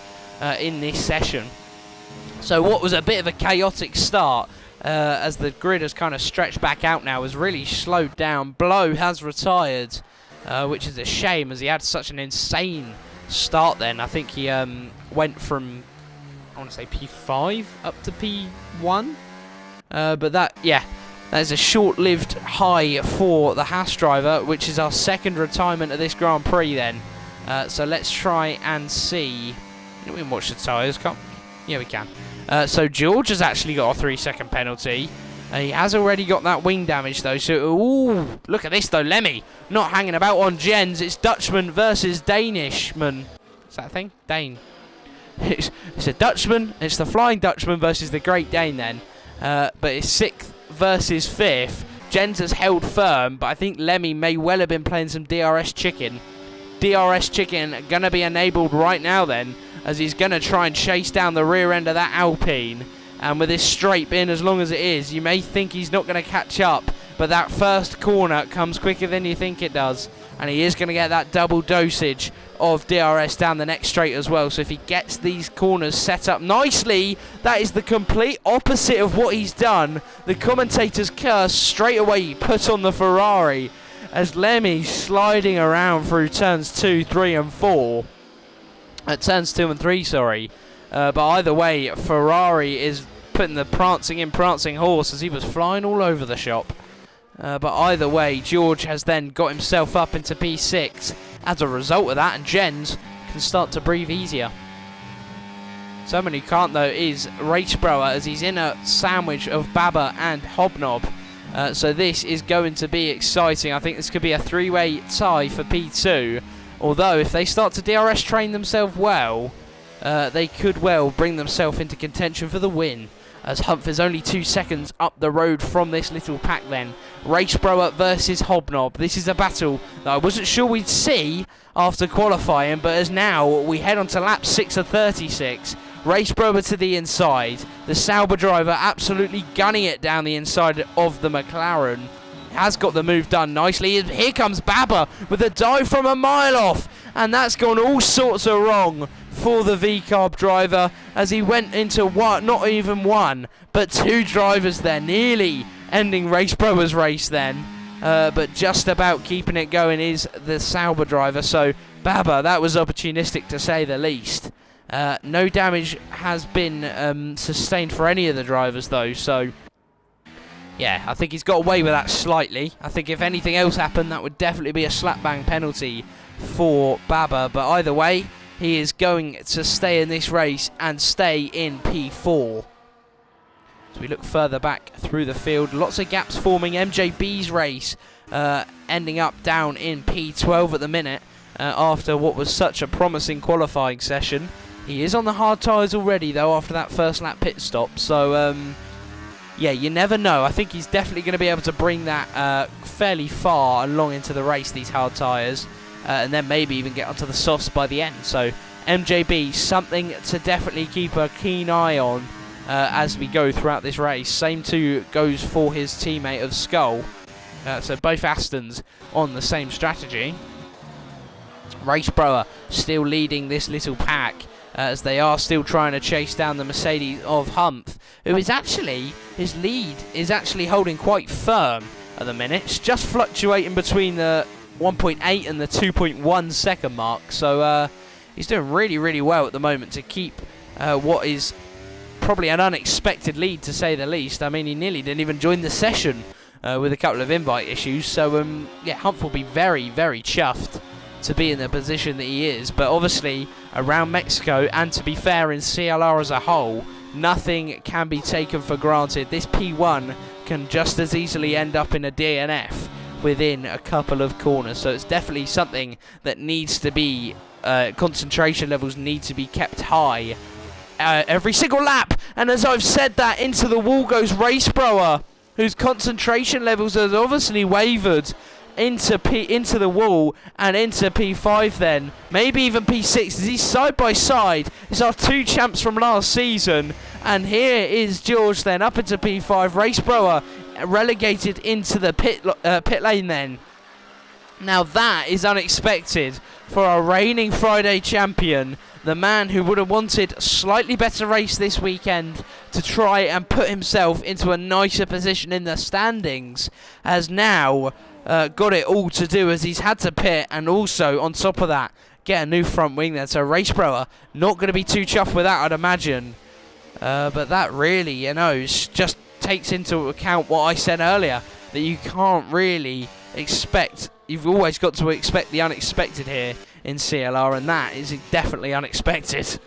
in this session. So what was a bit of a chaotic start as the grid has kind of stretched back out now, has really slowed down. Blow has retired, which is a shame as he had such an insane start then. I think he went from, I want to say P5 up to P1. But that is a short-lived high for the Haas driver, which is our second retirement of this Grand Prix then. So let's try and see. We can watch the tyres, can't we? Yeah, we can. So George has actually got a 3-second penalty. He has already got that wing damage though. So, ooh, look at this though. Lemmy not hanging about on gens. It's Dutchman versus Danishman. Is that a thing? Dane. It's a Dutchman. It's the Flying Dutchman versus the Great Dane then. But it's 6th versus 5th. Jens has held firm, but I think Lemmy may well have been playing some DRS chicken. DRS chicken going to be enabled right now then, as he's going to try and chase down the rear end of that Alpine. And with this straight in as long as it is, you may think he's not going to catch up, but that first corner comes quicker than you think it does. And he is going to get that double dosage of DRS down the next straight as well. So if he gets these corners set up nicely, that is the complete opposite of what he's done. The commentator's curse straight away put on the Ferrari as Lemmy sliding around through turns 2, 3 and 4. Turns 2 and 3, sorry. But either way, Ferrari is putting the prancing horse as he was flying all over the shop. But either way, George has then got himself up into P6 as a result of that, and Jens can start to breathe easier. Someone who can't, though, is Racebrower, as he's in a sandwich of Baba and Hobnob. So this is going to be exciting. I think this could be a 3-way tie for P2. Although, if they start to DRS train themselves well, they could well bring themselves into contention for the win. As Humph is only 2 seconds up the road from this little pack then. Racebrower versus Hobnob. This is a battle that I wasn't sure we'd see after qualifying, but as now we head on to lap 6 of 36. Racebrower to the inside. The Sauber driver absolutely gunning it down the inside of the McLaren. Has got the move done nicely. Here comes Baba with a dive from a mile off, and that's gone all sorts of wrong for the V-Carb driver as he went into not even one, but 2 drivers there, nearly ending Racebrower's race then. But just about keeping it going is the Sauber driver. So Baba, that was opportunistic to say the least. No damage has been sustained for any of the drivers though, so yeah, I think he's got away with that slightly. I think if anything else happened, that would definitely be a slap bang penalty for Baba. But either way, he is going to stay in this race and stay in P4. As we look further back through the field, lots of gaps forming. MJB's race ending up down in P12 at the minute after what was such a promising qualifying session. He is on the hard tyres already, though, after that first lap pit stop. So, yeah, you never know. I think he's definitely going to be able to bring that fairly far along into the race, these hard tyres, and then maybe even get onto the softs by the end. So, MJB, something to definitely keep a keen eye on as we go throughout this race. Same too goes for his teammate of Skull. So both Astons on the same strategy. Racebrower still leading this little pack as they are still trying to chase down the Mercedes of Humph, who is actually, his lead is actually holding quite firm at the minute. It's just fluctuating between the 1.8 and the 2.1 second mark. So he's doing really, really well at the moment to keep what is probably an unexpected lead, to say the least. I mean, he nearly didn't even join the session with a couple of invite issues. So, yeah, Humph will be very, very chuffed to be in the position that he is. But obviously, around Mexico, and to be fair, in CLR as a whole, nothing can be taken for granted. This P1 can just as easily end up in a DNF within a couple of corners. So it's definitely something that needs to be, concentration levels need to be kept high every single lap. And as I've said that, into the wall goes Racebrower, whose concentration levels have obviously wavered into the wall and into P5 then. Maybe even P6 as he's side by side. It's our two champs from last season. And here is George then up into P5. Racebrower relegated into the pit lane then. Now that is unexpected for our reigning Friday champion. The man who would have wanted a slightly better race this weekend to try and put himself into a nicer position in the standings has now got it all to do, as he's had to pit and also on top of that get a new front wing there. So Racebrower not going to be too chuffed with that, I'd imagine. But that really, you know, just takes into account what I said earlier, that you can't really expect, you've always got to expect the unexpected here in CLR, and that is definitely unexpected.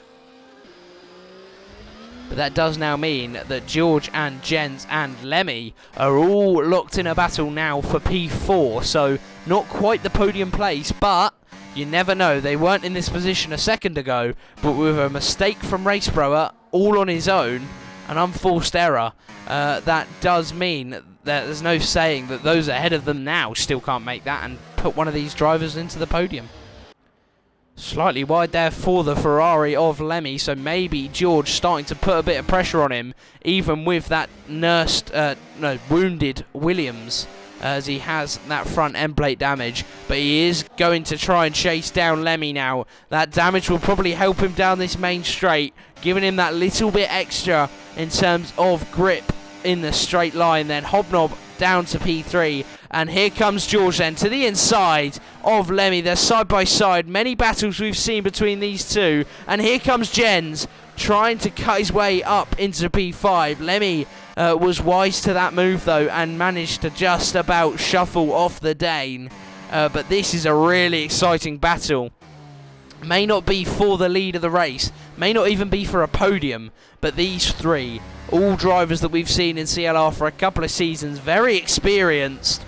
But that does now mean that George and Jens and Lemmy are all locked in a battle now for P4. So not quite the podium place, but you never know. They weren't in this position a second ago, but with a mistake from Racebrower all on his own, an unforced error, that does mean that there's no saying that those ahead of them now still can't make that and put one of these drivers into the podium. Slightly wide there for the Ferrari of Lemmy, so maybe George starting to put a bit of pressure on him, even with that wounded Williams, as he has that front end plate damage. But he is going to try and chase down Lemmy now. That damage will probably help him down this main straight, giving him that little bit extra in terms of grip in the straight line. Then Hobnob down to P3, and here comes George then to the inside of Lemmy. They're side by side, many battles we've seen between these two, and here comes Jens trying to cut his way up into P5. Lemmy was wise to that move though and managed to just about shuffle off the Dane, but this is a really exciting battle. May not be for the lead of the race, may not even be for a podium, but these three, all drivers that we've seen in CLR for a couple of seasons, very experienced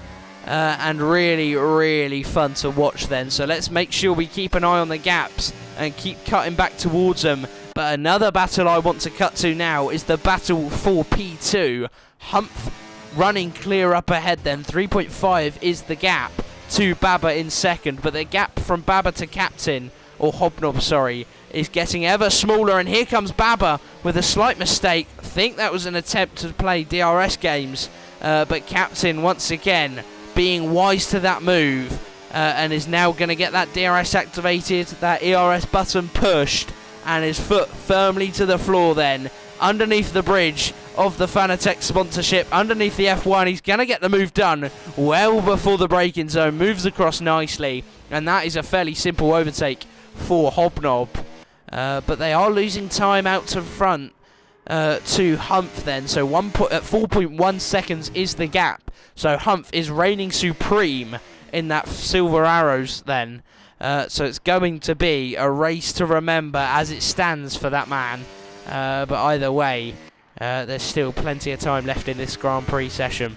and really, really fun to watch then. So let's make sure we keep an eye on the gaps and keep cutting back towards them. But another battle I want to cut to now is the battle for P2. Humph running clear up ahead then. 3.5 is the gap to Baba in second, but the gap from Baba to captain, or Hobnob, sorry, is getting ever smaller. And here comes Baba with a slight mistake. I think that was an attempt to play DRS games, but captain once again being wise to that move, and is now going to get that DRS activated, that ERS button pushed, and his foot firmly to the floor then, underneath the bridge of the Fanatec sponsorship, underneath the F1. He's going to get the move done well before the braking zone, moves across nicely, and that is a fairly simple overtake for Hobnob. But they are losing time out to front to Humph then, so 4.1 seconds is the gap. So Humph is reigning supreme in that silver arrows then. So it's going to be a race to remember as it stands for that man. But either way, there's still plenty of time left in this Grand Prix session.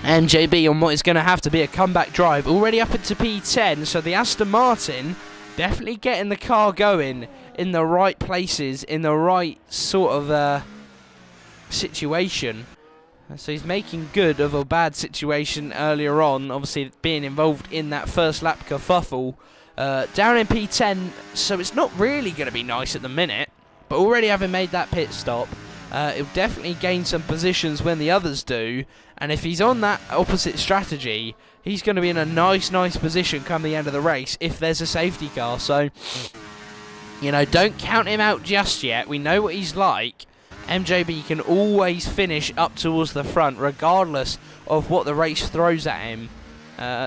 MJB on what is going to have to be a comeback drive, already up into P10, so the Aston Martin definitely getting the car going in the right places, in the right sort of situation. So he's making good of a bad situation earlier on, obviously being involved in that first lap kerfuffle. Down in P10, so it's not really going to be nice at the minute, but already having made that pit stop, he'll definitely gain some positions when the others do, and if he's on that opposite strategy, he's going to be in a nice position come the end of the race if there's a safety car. So, you know, don't count him out just yet. We know what he's like. MJB can always finish up towards the front regardless of what the race throws at him.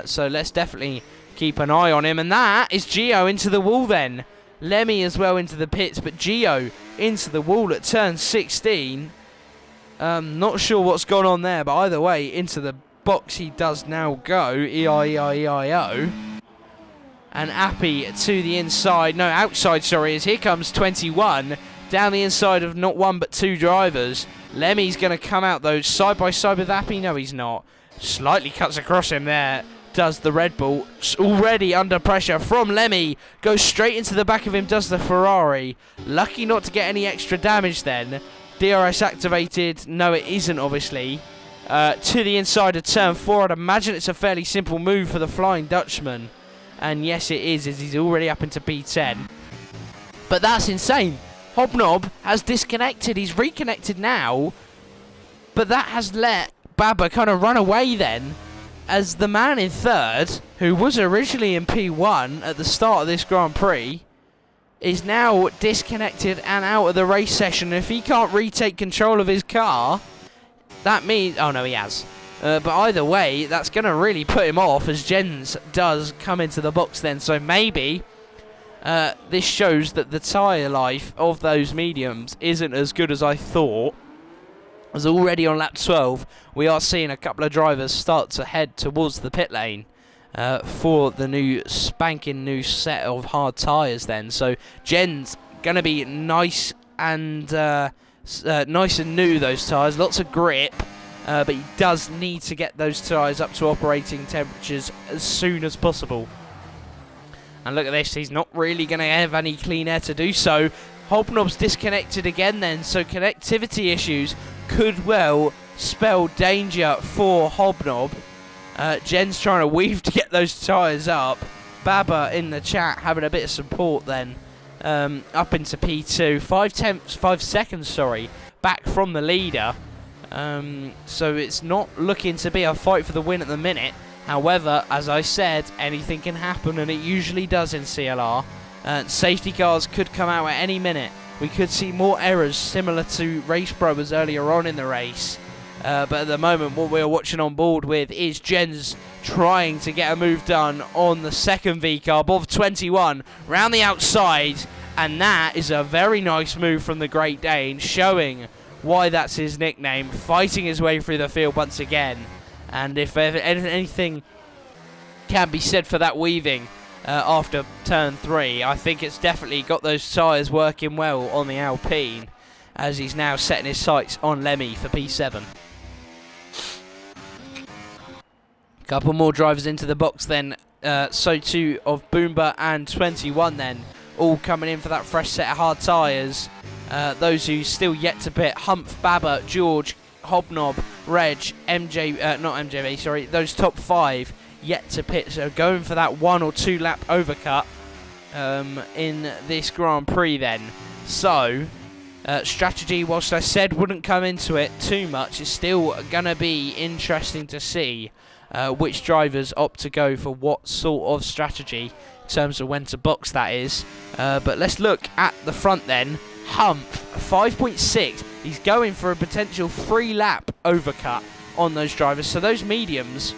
So let's definitely keep an eye on him. And that is Gio into the wall then. Lemmy as well into the pits, but Gio into the wall at turn 16. Not sure what's gone on there, but either way, into the box he does now go. E-I-E-I-E-I-O. And Appy to the inside. No, outside, sorry, as here comes 21. Down the inside of not one but two drivers. Lemmy's going to come out though, side by side with Appy. No, he's not. Slightly cuts across him there. Does the Red Bull. Already under pressure from Lemmy. Goes straight into the back of him, does the Ferrari. Lucky not to get any extra damage then. DRS activated. No, it isn't, obviously. To the inside of turn 4. I'd imagine it's a fairly simple move for the Flying Dutchman. And yes, it is, as he's already up into P10. But that's insane. Hobnob has disconnected. He's reconnected now. But that has let Baba kind of run away then. As the man in third, who was originally in P1 at the start of this Grand Prix, is now disconnected and out of the race session. If he can't retake control of his car, that means... Oh, no, he has. But either way, that's going to really put him off as Jens does come into the box then. So maybe this shows that the tyre life of those mediums isn't as good as I thought. As already on lap 12, we are seeing a couple of drivers start to head towards the pit lane for the new spanking new set of hard tyres then. So Jen's going to be nice and new, those tyres. Lots of grip, but he does need to get those tyres up to operating temperatures as soon as possible. And look at this, he's not really going to have any clean air to do so. Hobnob's disconnected again then, so connectivity issues could well spell danger for Hobnob. Jen's trying to weave to get those tyres up. Baba in the chat having a bit of support then. Up into P2. 5 seconds, back from the leader. So it's not looking to be a fight for the win at the minute. However, as I said, anything can happen, and it usually does in CLR. Safety cars could come out at any minute. We could see more errors similar to Race Brothers earlier on in the race. But at the moment, what we're watching on board with is Jens trying to get a move done on the second V-Carb of 21 round the outside. And that is a very nice move from the Great Dane, showing why that's his nickname, fighting his way through the field once again. And if anything can be said for that weaving after turn 3, I think it's definitely got those tyres working well on the Alpine, as he's now setting his sights on Lemmy for P7. Couple more drivers into the box then, so too of Boomba and 21 then, all coming in for that fresh set of hard tyres. Those who still yet to pit: Humph, Baba, George, Hobnob, Reg, those top 5 yet to pit, so going for that 1 or 2 lap overcut in this Grand Prix then. So strategy, whilst I said wouldn't come into it too much, is still going to be interesting to see which drivers opt to go for what sort of strategy in terms of when to box, that is. But let's look at the front then. Humph, 5.6. He's going for a potential 3-lap overcut on those drivers. So those mediums,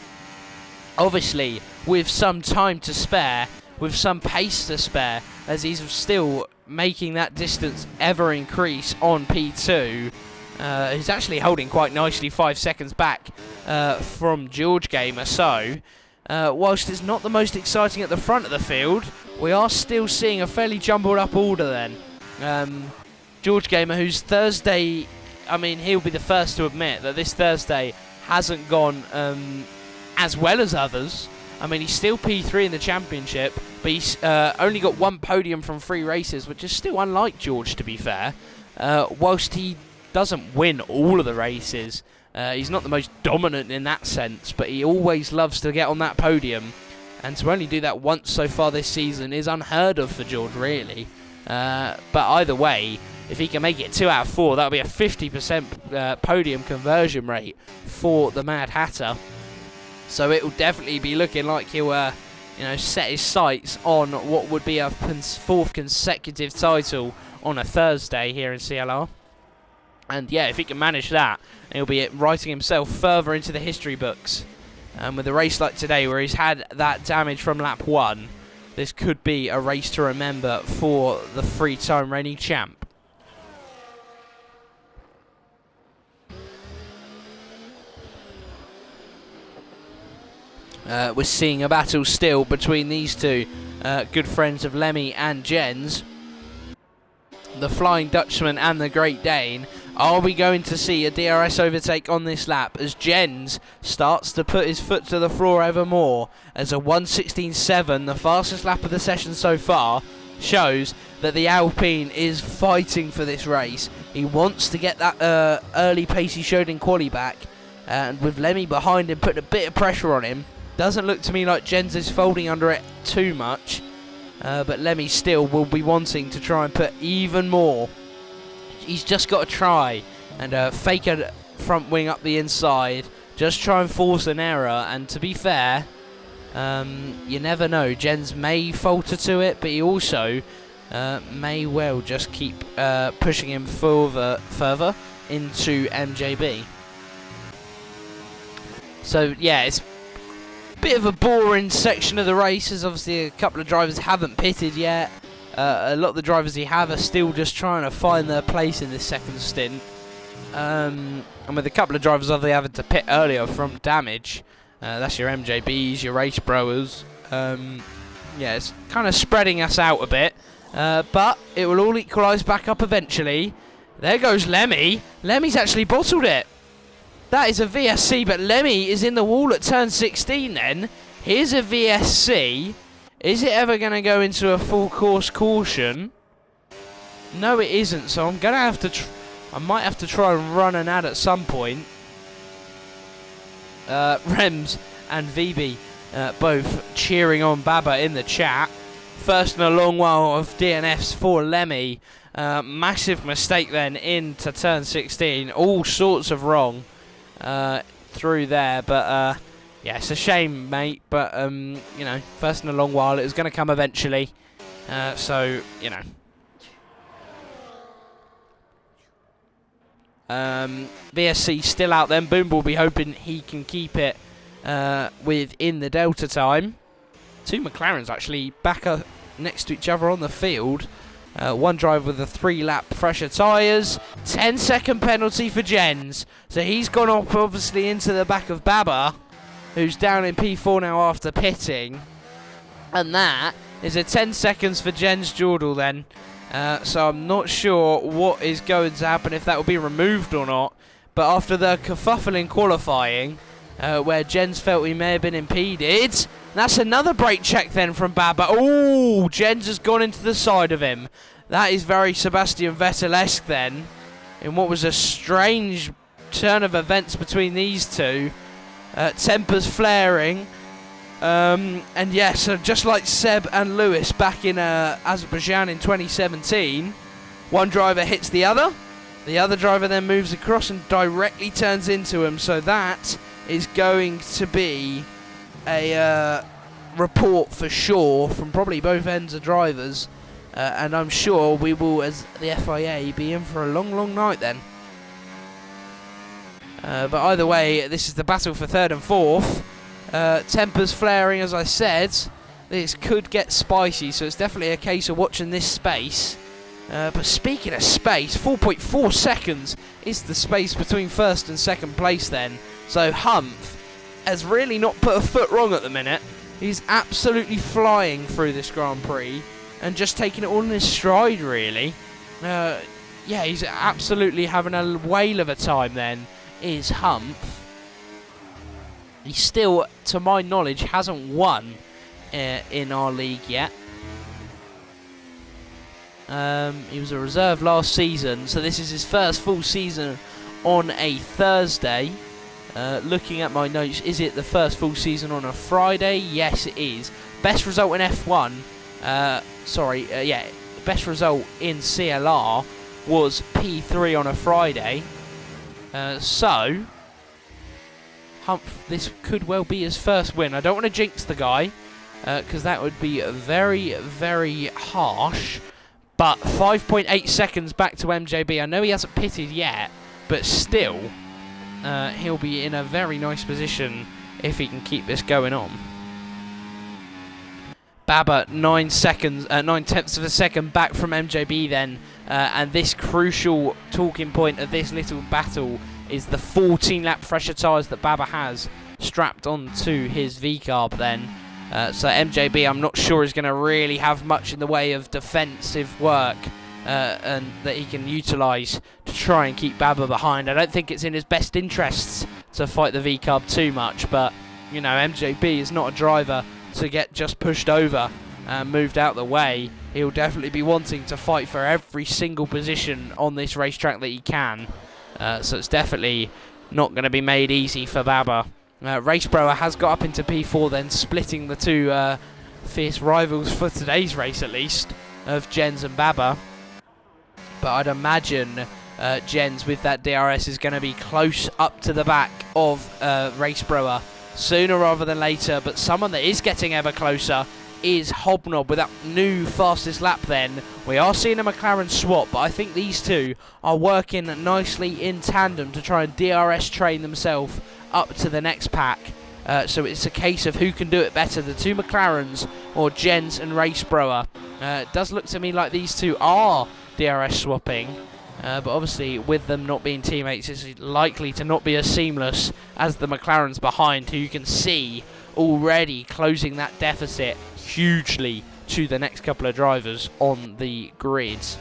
obviously, with some time to spare, with some pace to spare, as he's still making that distance ever increase on P2. He's actually holding quite nicely 5 seconds back from George Gamer. So, whilst it's not the most exciting at the front of the field, we are still seeing a fairly jumbled up order then. George Gamer, who's Thursday, I mean, he'll be the first to admit that this Thursday hasn't gone as well as others. I mean, he's still P3 in the championship, but he's only got 1 podium from 3 races, which is still unlike George, to be fair. Whilst he doesn't win all of the races, he's not the most dominant in that sense, but he always loves to get on that podium. And to only do that once so far this season is unheard of for George, really. But either way, if he can make it 2 out of 4, that'll be a 50% podium conversion rate for the Mad Hatter. So it will definitely be looking like he'll, set his sights on what would be a 4th consecutive title on a Thursday here in CLR. And yeah, if he can manage that, he'll be writing himself further into the history books. And with a race like today, where he's had that damage from lap 1, this could be a race to remember for the 3-time reigning champ. We're seeing a battle still between these two good friends of Lemmy and Jens. The Flying Dutchman and the Great Dane. Are we going to see a DRS overtake on this lap as Jens starts to put his foot to the floor ever more, as a 1:16.7, the fastest lap of the session so far, shows that the Alpine is fighting for this race. He wants to get that early pace he showed in Quali back, and with Lemmy behind him putting a bit of pressure on him, doesn't look to me like Jens is folding under it too much, but Lemmy still will be wanting to try and put even more. He's just got to try and fake a front wing up the inside, just try and force an error, and to be fair, you never know, Jens may falter to it, but he also may well just keep pushing him further into MJB. So yeah, it's a bit of a boring section of the race, as obviously a couple of drivers haven't pitted yet. A lot of the drivers he have are still just trying to find their place in this second stint. And with a couple of drivers obviously having to pit earlier from damage, that's your MJBs, your race brewers. Yeah, it's kind of spreading us out a bit, but it will all equalise back up eventually. There goes Lemmy. Lemmy's actually bottled it. That is a VSC, but Lemmy is in the wall at turn 16 then. Here's a VSC. Is it ever going to go into a full course caution? No, it isn't. So I'm going to have to. I might have to try and run an ad at some point. Rems and VB both cheering on Baba in the chat. First in a long while of DNFs for Lemmy. Massive mistake then into turn 16. All sorts of wrong through there, but. Yeah, it's a shame, mate, but, first in a long while. It was going to come eventually, so, VSC still out then. Boom will be hoping he can keep it within the Delta time. 2 McLarens actually back up next to each other on the field. One driver with the 3-lap fresher tyres. 10-second penalty for Jens. So he's gone up, obviously, into the back of Baba, who's down in P4 now after pitting. And that is a 10 seconds for Jens Jordal then. So I'm not sure what is going to happen, if that will be removed or not. But after the kerfuffle in qualifying, where Jens felt he may have been impeded, that's another brake check then from Baba. Oh, Jens has gone into the side of him. That is very Sebastian Vettel-esque then, in what was a strange turn of events between these two. Tempers flaring, and yeah, so just like Seb and Lewis back in Azerbaijan in 2017, one driver hits the other driver then moves across and directly turns into him. So that is going to be a report for sure from probably both ends of drivers, and I'm sure we will, as the FIA, be in for a long night then. But either way, this is the battle for 3rd and 4th. Tempers flaring, as I said. This could get spicy, so it's definitely a case of watching this space. But speaking of space, 4.4 seconds is the space between 1st and 2nd place then. So Humph has really not put a foot wrong at the minute. He's absolutely flying through this Grand Prix and just taking it all in his stride, really. Yeah, he's absolutely having a whale of a time then. Is Humph. He still, to my knowledge, hasn't won in our league yet. He was a reserve last season, so this is his first full season on a Thursday. Looking at my notes, is it the first full season on a Friday? Yes, it is. Best result in F1, best result in CLR was P3 on a Friday. So, this could well be his first win. I don't want to jinx the guy, because that would be very, very harsh. But 5.8 seconds back to MJB. I know he hasn't pitted yet, but still, he'll be in a very nice position if he can keep this going on. Baba 9 tenths of a second back from MJB then, and this crucial talking point of this little battle is the 14-lap fresher tyres that Baba has strapped onto his V-carb then. So MJB, I'm not sure is going to really have much in the way of defensive work and that he can utilise to try and keep Baba behind. I don't think it's in his best interests to fight the V-carb too much, but, you know, MJB is not a driver to get just pushed over and moved out the way. He'll definitely be wanting to fight for every single position on this racetrack that he can. So it's definitely not going to be made easy for Baba. Racebrower has got up into P4 then, splitting the two fierce rivals for today's race at least, of Jens and Baba. But I'd imagine Jens with that DRS is going to be close up to the back of Racebrower sooner rather than later. But someone that is getting ever closer is Hobnob with that new fastest lap then. We are seeing a McLaren swap, but I think these two are working nicely in tandem to try and DRS train themselves up to the next pack. So it's a case of who can do it better, the two McLarens or Jens and Racebrower. It does look to me like these two are DRS swapping, but obviously with them not being teammates, it's likely to not be as seamless as the McLarens behind, who you can see already closing that deficit hugely to the next couple of drivers on the grids.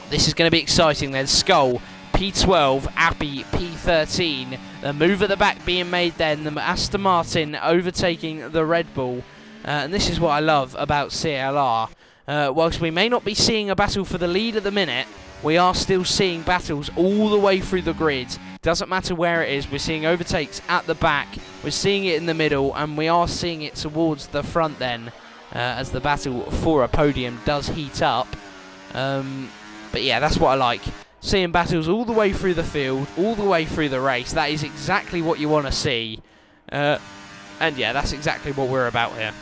This is going to be exciting then. Skull P12, Appy P13. The move at the back being made then. The Aston Martin overtaking the Red Bull. And this is what I love about CLR. Whilst we may not be seeing a battle for the lead at the minute, we are still seeing battles all the way through the grid. Doesn't matter where it is, we're seeing overtakes at the back, we're seeing it in the middle, and we are seeing it towards the front then, as the battle for a podium does heat up. But yeah, that's what I like. Seeing battles all the way through the field, all the way through the race. That is exactly what you want to see. And yeah, that's exactly what we're about here.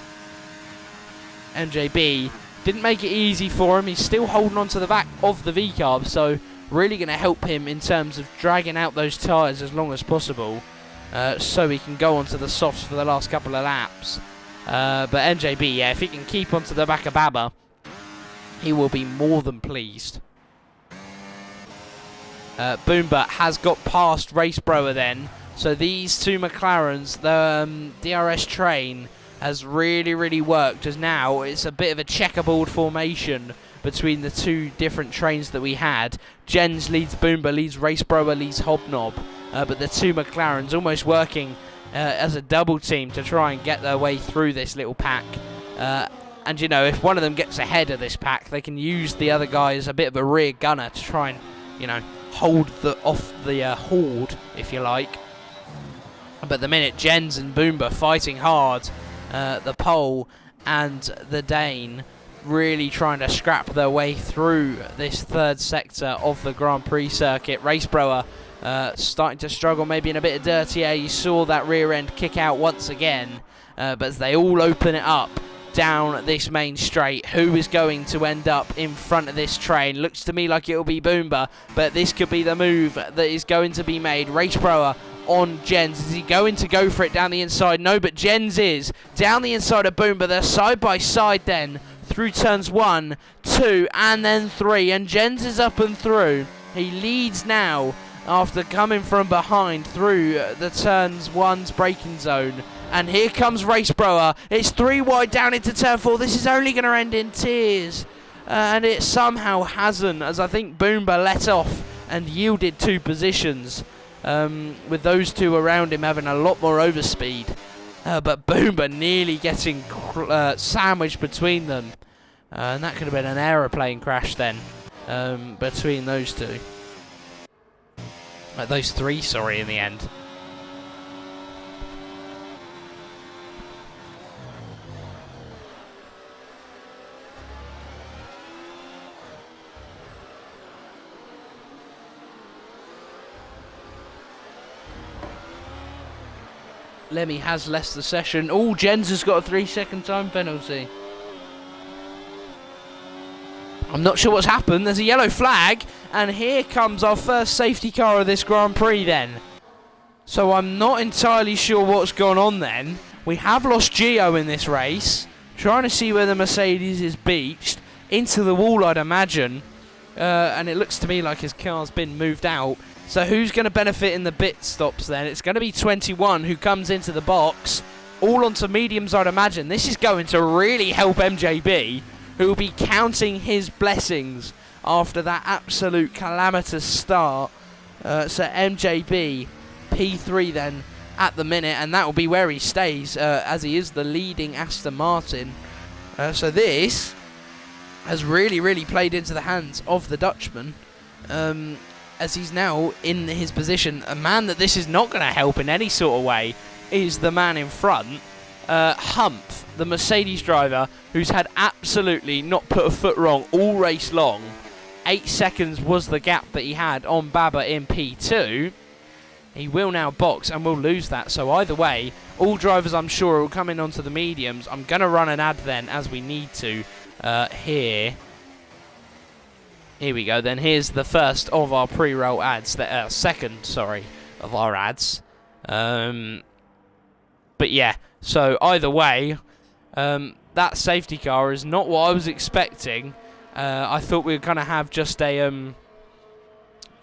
MJB didn't make it easy for him. He's still holding on to the back of the V-carb, so really going to help him in terms of dragging out those tyres as long as possible, so he can go onto the softs for the last couple of laps. But MJB, yeah, if he can keep onto the back of Baba, he will be more than pleased. Boomba has got past Racebrower then, so these two McLarens, the DRS train has really worked, as now it's a bit of a checkerboard formation between the two different trains that we had. Jens leads Boomba, leads Racebrower, leads Hobnob, but the two McLarens almost working as a double team to try and get their way through this little pack. And you know, if one of them gets ahead of this pack, they can use the other guy as a bit of a rear gunner to try and, you know, hold off the horde, if you like. But the minute Jens and Boomba fighting hard, the Pole and the Dane really trying to scrap their way through this third sector of the Grand Prix circuit. Racebrower starting to struggle, maybe in a bit of dirty air. You saw that rear end kick out once again, but as they all open it up down this main straight, who is going to end up in front of this train? Looks to me like it'll be Boomba, but this could be the move that is going to be made. Racebrower on Jens. Is he going to go for it down the inside? No, but Jens is down the inside of Boomba. They're side by side then through turns 1, 2, and then 3, and Jens is up and through. He leads now after coming from behind through the turns 1's braking zone. And here comes Racebrower. It's 3 wide down into turn 4. This is only going to end in tears. And it somehow hasn't, as I think Boomba let off and yielded 2 positions. with those two around him having a lot more overspeed. But Boomba nearly getting sandwiched between them. And that could have been an aeroplane crash then, between those two. Those three, sorry, in the end. Lemmy has left the session. Oh, Jens has got a 3-second time penalty. I'm not sure what's happened. There's a yellow flag. And here comes our first safety car of this Grand Prix then. So I'm not entirely sure what's gone on then. We have lost Gio in this race. Trying to see where the Mercedes is beached. Into the wall, I'd imagine. And it looks to me like his car's been moved out. So who's going to benefit in the pit stops then? It's going to be 21 who comes into the box. All onto mediums, I'd imagine. This is going to really help MJB, who will be counting his blessings after that absolute calamitous start. So MJB, P3 then at the minute, and that will be where he stays, as he is the leading Aston Martin. So this has really, really played into the hands of the Dutchman. As he's now in his position. A man that this is not going to help in any sort of way is the man in front, Humph, the Mercedes driver, who's had absolutely not put a foot wrong all race long. 8 seconds was the gap that he had on Baba in P2. He will now box and will lose that. So either way, all drivers I'm sure will come in onto the mediums. I'm going to run an ad then as we need to here. Here we go, then here's the first of our pre-roll ads, second, sorry, of our ads. But yeah, so either way, that safety car is not what I was expecting. I thought we were going to have just a,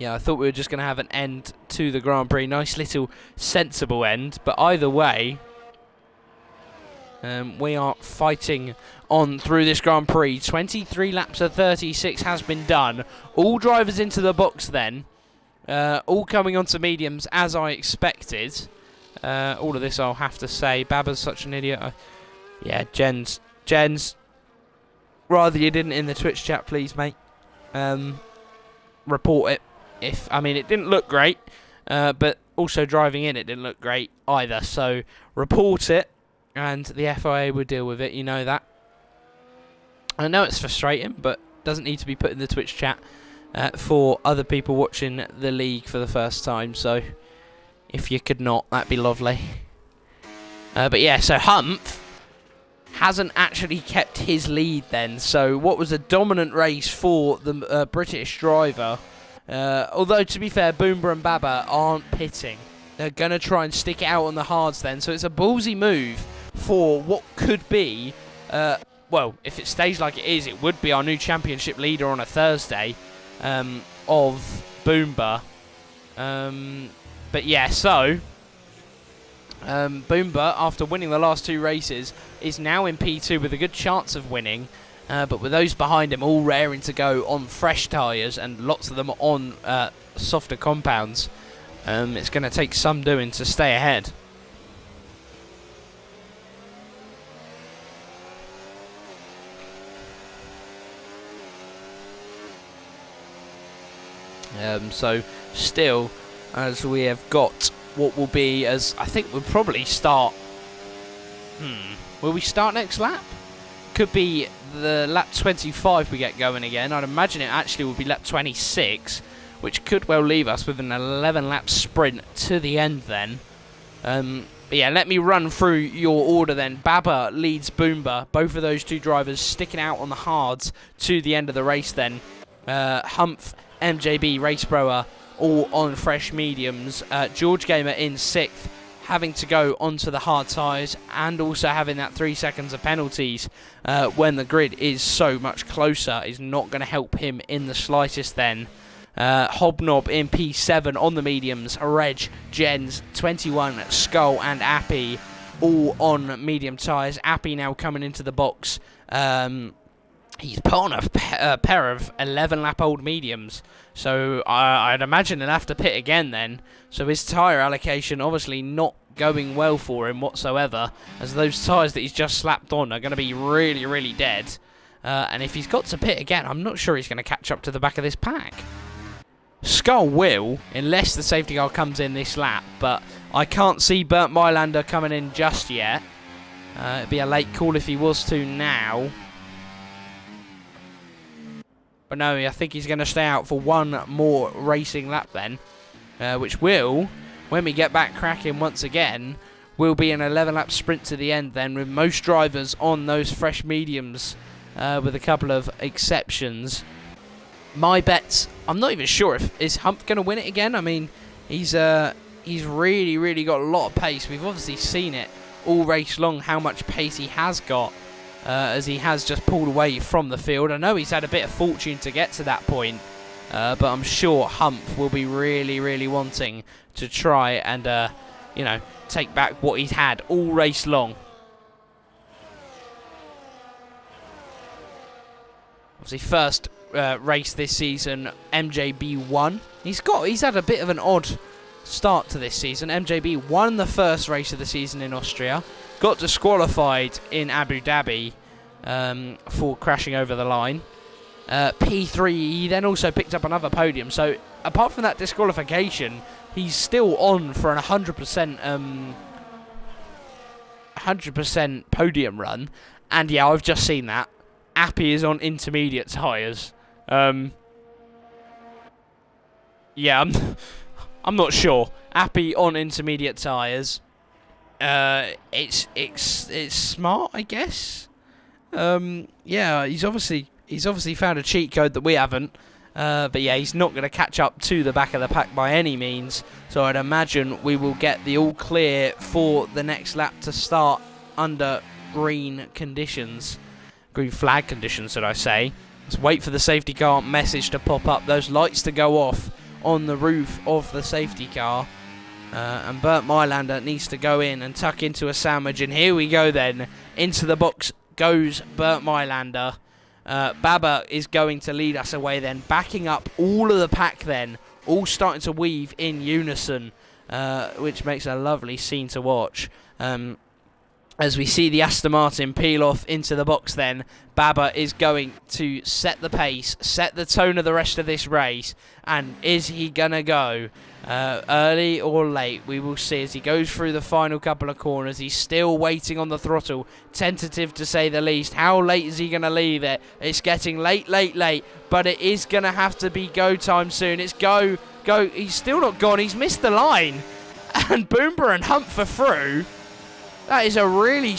I thought we were just going to have an end to the Grand Prix. Nice little sensible end, but either way, we are fighting on through this Grand Prix. 23 laps of 36 has been done. All drivers into the box then. All coming onto mediums as I expected. All of this I'll have to say. Baba's such an idiot. Yeah, Jens. Rather you didn't in the Twitch chat, please, mate. Report it. It didn't look great. But also driving in it didn't look great either. So report it. And the FIA will deal with it, you know that. I know it's frustrating, but doesn't need to be put in the Twitch chat for other people watching the league for the first time. So if you could not, that'd be lovely. But yeah, so Humph hasn't actually kept his lead then. So what was a dominant race for the British driver. Although, to be fair, Boomba and Baba aren't pitting. They're going to try and stick it out on the hards then. So it's a ballsy move for what could be, well, if it stays like it is, it would be our new championship leader on a Thursday of Boomba. But yeah, so Boomba, after winning the last two races, is now in P2 with a good chance of winning. But with those behind him all raring to go on fresh tyres and lots of them on softer compounds, it's going to take some doing to stay ahead. So still, as we have got what will be, as I think we'll probably start, will we start next lap? Could be the lap 25 we get going again. I'd imagine it actually will be lap 26, which could well leave us with an 11 lap sprint to the end then. But yeah, let me run through your order then. Baba leads Boomba, both of those two drivers sticking out on the hards to the end of the race then. Humph, MJB, Racebrower, all on fresh mediums. George Gamer in 6th, having to go onto the hard tyres and also having that 3 seconds of penalties when the grid is so much closer is not going to help him in the slightest then. Hobnob in P7 on the mediums. Reg, Jens, 21, Skull and Appy all on medium tyres. Appy now coming into the box he's put on a pair of 11-lap-old mediums, so I'd imagine he'll have to pit again then. So his tyre allocation obviously not going well for him whatsoever, as those tyres that he's just slapped on are going to be really, really dead. And if he's got to pit again, I'm not sure he's going to catch up to the back of this pack. Skull will, unless the safety car comes in this lap, but I can't see Bernd Mailander coming in just yet. It'd be a late call if he was to now. But no, I think he's going to stay out for one more racing lap then, which will, when we get back cracking once again, will be an 11-lap sprint to the end then, with most drivers on those fresh mediums, with a couple of exceptions. My bets, I'm not even sure if is Humph going to win it again. I mean, he's really, really got a lot of pace. We've obviously seen it all race long, how much pace he has got, as he has just pulled away from the field. I know he's had a bit of fortune to get to that point, but I'm sure Humph will be really, really wanting to try and, you know, take back what he's had all race long. Obviously, first race this season, MJB won. He's had a bit of an odd start to this season. MJB won the first race of the season in Austria, got disqualified in Abu Dhabi for crashing over the line. P3, he then also picked up another podium. So apart from that disqualification, he's still on for an 100% podium run. And yeah, I've just seen that. Appy is on intermediate tyres. Yeah, I'm not sure. Appy on intermediate tyres. It's smart, I guess. Yeah, he's obviously found a cheat code that we haven't. But yeah, he's not going to catch up to the back of the pack by any means. So I'd imagine we will get the all clear for the next lap to start under green conditions. Green flag conditions, should I say. Let's wait for the safety car message to pop up. Those lights to go off on the roof of the safety car. And Bernd Mailander needs to go in and tuck into a sandwich. And here we go then. Into the box goes Bernd Mailander. Baba is going to lead us away then. Backing up all of the pack then. All starting to weave in unison. Which makes a lovely scene to watch. As we see the Aston Martin peel off into the box then, Baba is going to set the pace, set the tone of the rest of this race. And is he going to go early or late? We will see as he goes through the final couple of corners. He's still waiting on the throttle, tentative to say the least. How late is he going to leave it? It's getting late, but it is going to have to be go time soon. It's go. He's still not gone. He's missed the line. And Boomba and Humph are through. That is a really,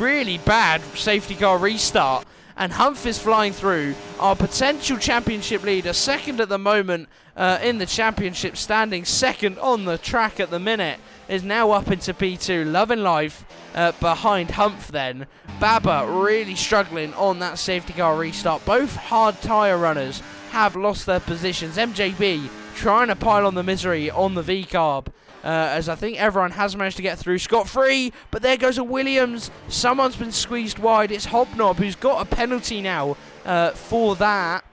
really bad safety car restart. And Humph is flying through. Our potential championship leader, second at the moment in the championship standing, second on the track at the minute, is now up into P2. Loving life behind Humph then. Baba really struggling on that safety car restart. Both hard tyre runners have lost their positions. MJB trying to pile on the misery on the V-carb. As I think everyone has managed to get through scot-free, but there goes a Williams. Someone's been squeezed wide. It's Hobnob who's got a penalty now for that.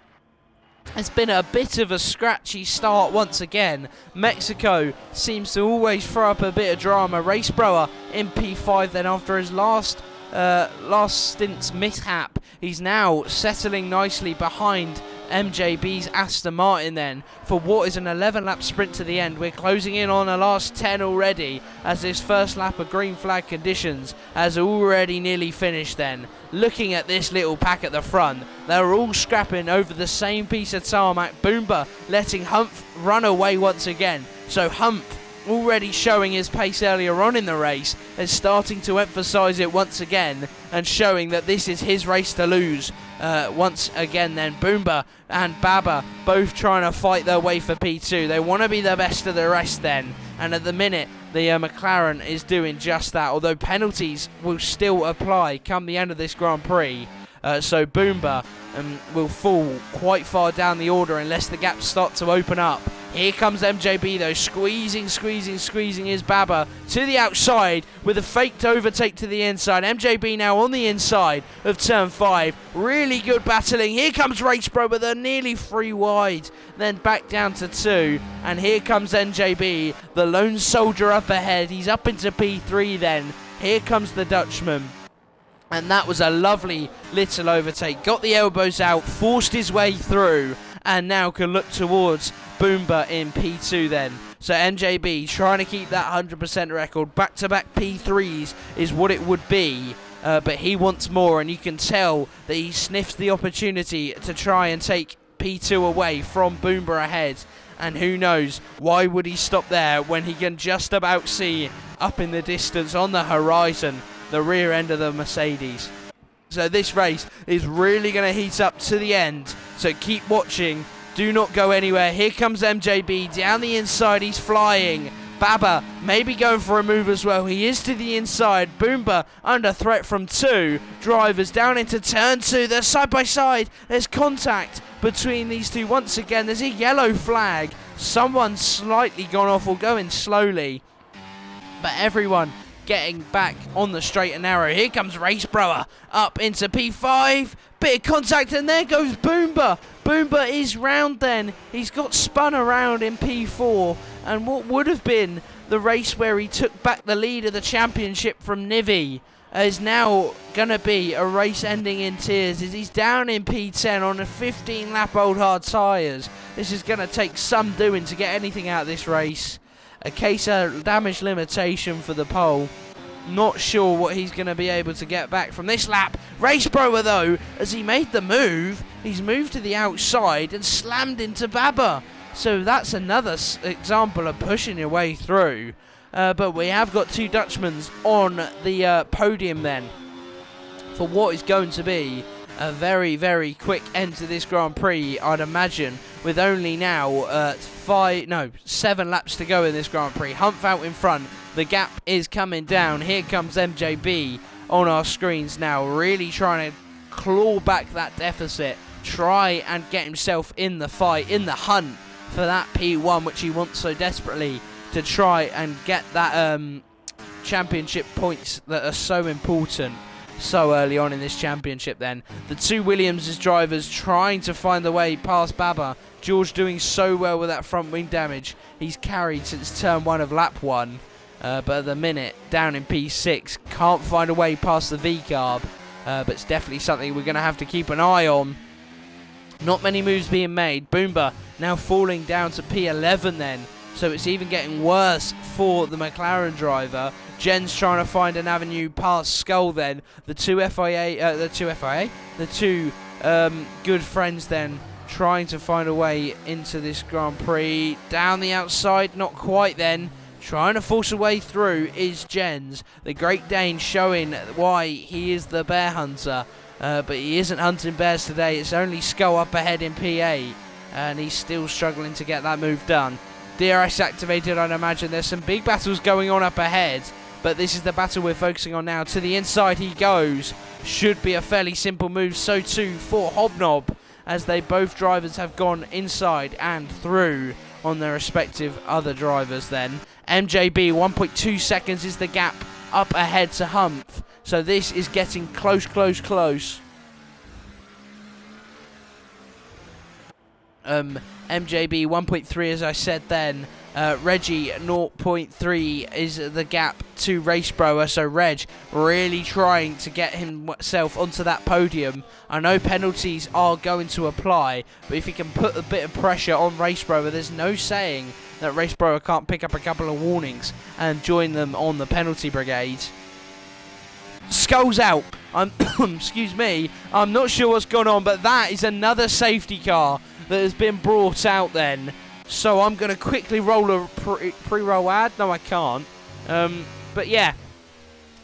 It's been a bit of a scratchy start once again. Mexico seems to always throw up a bit of drama. Racebrower in P5 then after his last stint's mishap. He's now settling nicely behind MJB's Aston Martin then for what is an 11-lap sprint to the end. We're closing in on the last 10 already, as this first lap of green flag conditions has already nearly finished then. Looking at this little pack at the front, they're all scrapping over the same piece of tarmac. Boomba letting Humph run away once again. So Humph, already showing his pace earlier on in the race, is starting to emphasise it once again and showing that this is his race to lose. Once again then, Boomba and Baba both trying to fight their way for P2. They want to be the best of the rest then, and at the minute the McLaren is doing just that, although penalties will still apply come the end of this Grand Prix. So Boomba will fall quite far down the order unless the gaps start to open up Here comes MJB though, squeezing his Baba to the outside with a faked overtake to the inside. MJB now on the inside of turn 5. Really good battling. Here comes Racebro, but they're nearly 3 wide. Then back down to 2. And here comes NJB, the lone soldier up ahead. He's up into P3 then. Here comes the Dutchman. And that was a lovely little overtake. Got the elbows out, forced his way through, and now can look towards Boomba in P2 then. So MJB trying to keep that 100% record. Back-to-back P3s is what it would be. But he wants more, and you can tell that he sniffs the opportunity to try and take P2 away from Boomba ahead. And who knows, why would he stop there when he can just about see up in the distance on the horizon the rear end of the Mercedes. So this race is really going to heat up to the end. So keep watching. Do not go anywhere. Here comes MJB down the inside. He's flying. Baba maybe going for a move as well. He is to the inside. Boomba under threat from 2 drivers down into turn 2. They're side by side. There's contact between these two once again. There's a yellow flag. Someone's slightly gone off or going slowly. But everyone getting back on the straight and narrow. Here comes Racebrower up into P5. Bit of contact, and there goes Boomba. Boomba is round then. He's got spun around in P4. And what would have been the race where he took back the lead of the championship from Nivi is now going to be a race ending in tears, as he's down in P10 on a 15-lap old hard tyres. This is going to take some doing to get anything out of this race. A case of damage limitation for the pole. Not sure what he's going to be able to get back from this lap. Racebrower though, as he made the move, he's moved to the outside and slammed into Baba. So that's another example of pushing your way through. But we have got 2 Dutchmans on the podium then, for what is going to be a very, very quick end to this Grand Prix, I'd imagine, with only now 7 laps to go in this Grand Prix. Humph out in front. The gap is coming down. Here comes MJB on our screens now, really trying to claw back that deficit, try and get himself in the fight, in the hunt for that P1, which he wants so desperately, to try and get that championship points that are so important so early on in this championship then. The 2 Williams' drivers trying to find the way past Baba. George doing so well with that front wing damage. He's carried since turn 1 of lap 1. But at the minute, down in P6, can't find a way past the V-carb. But it's definitely something we're going to have to keep an eye on. Not many moves being made. Boomba now falling down to P11 then. So it's even getting worse for the McLaren driver. Jen's trying to find an avenue past Skull then. The two good friends then trying to find a way into this Grand Prix. Down the outside, not quite then. Trying to force a way through is Jens. The Great Dane showing why he is the bear hunter. But he isn't hunting bears today. It's only Skull up ahead in P8. And he's still struggling to get that move done. DRS activated, I'd imagine. There's some big battles going on up ahead. But this is the battle we're focusing on now. To the inside he goes. Should be a fairly simple move. So too for Hobnob, as they both drivers have gone inside and through on their respective other drivers then. MJB, 1.2 seconds is the gap up ahead to Humph. So this is getting close. MJB 1.3 as I said then. Reggie 0.3 is the gap to Racebrower. So Reg really trying to get himself onto that podium. I know penalties are going to apply, but if he can put a bit of pressure on Racebrower, there's no saying that Racebrower can't pick up a couple of warnings and join them on the penalty brigade. Skull's out. Excuse me. I'm not sure what's gone on, but that is another safety car that has been brought out then. So I'm going to quickly roll a pre-roll ad. No, I can't. But yeah.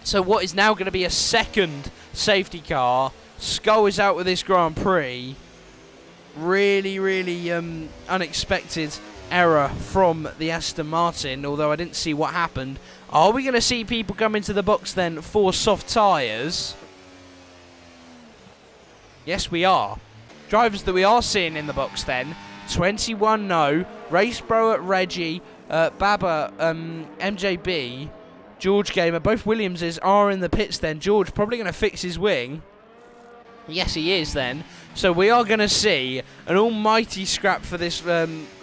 So what is now going to be a second safety car. Skull is out with this Grand Prix. Really unexpected error from the Aston Martin, although I didn't see what happened. Are we going to see people come into the box then for soft tyres? Yes, we are. Drivers that we are seeing in the box then. 21 no, Racebro at Reggie, Baba, MJB, George Gamer, both Williamses are in the pits then. George probably going to fix his wing. Yes, he is then. So we are going to see an almighty scrap for this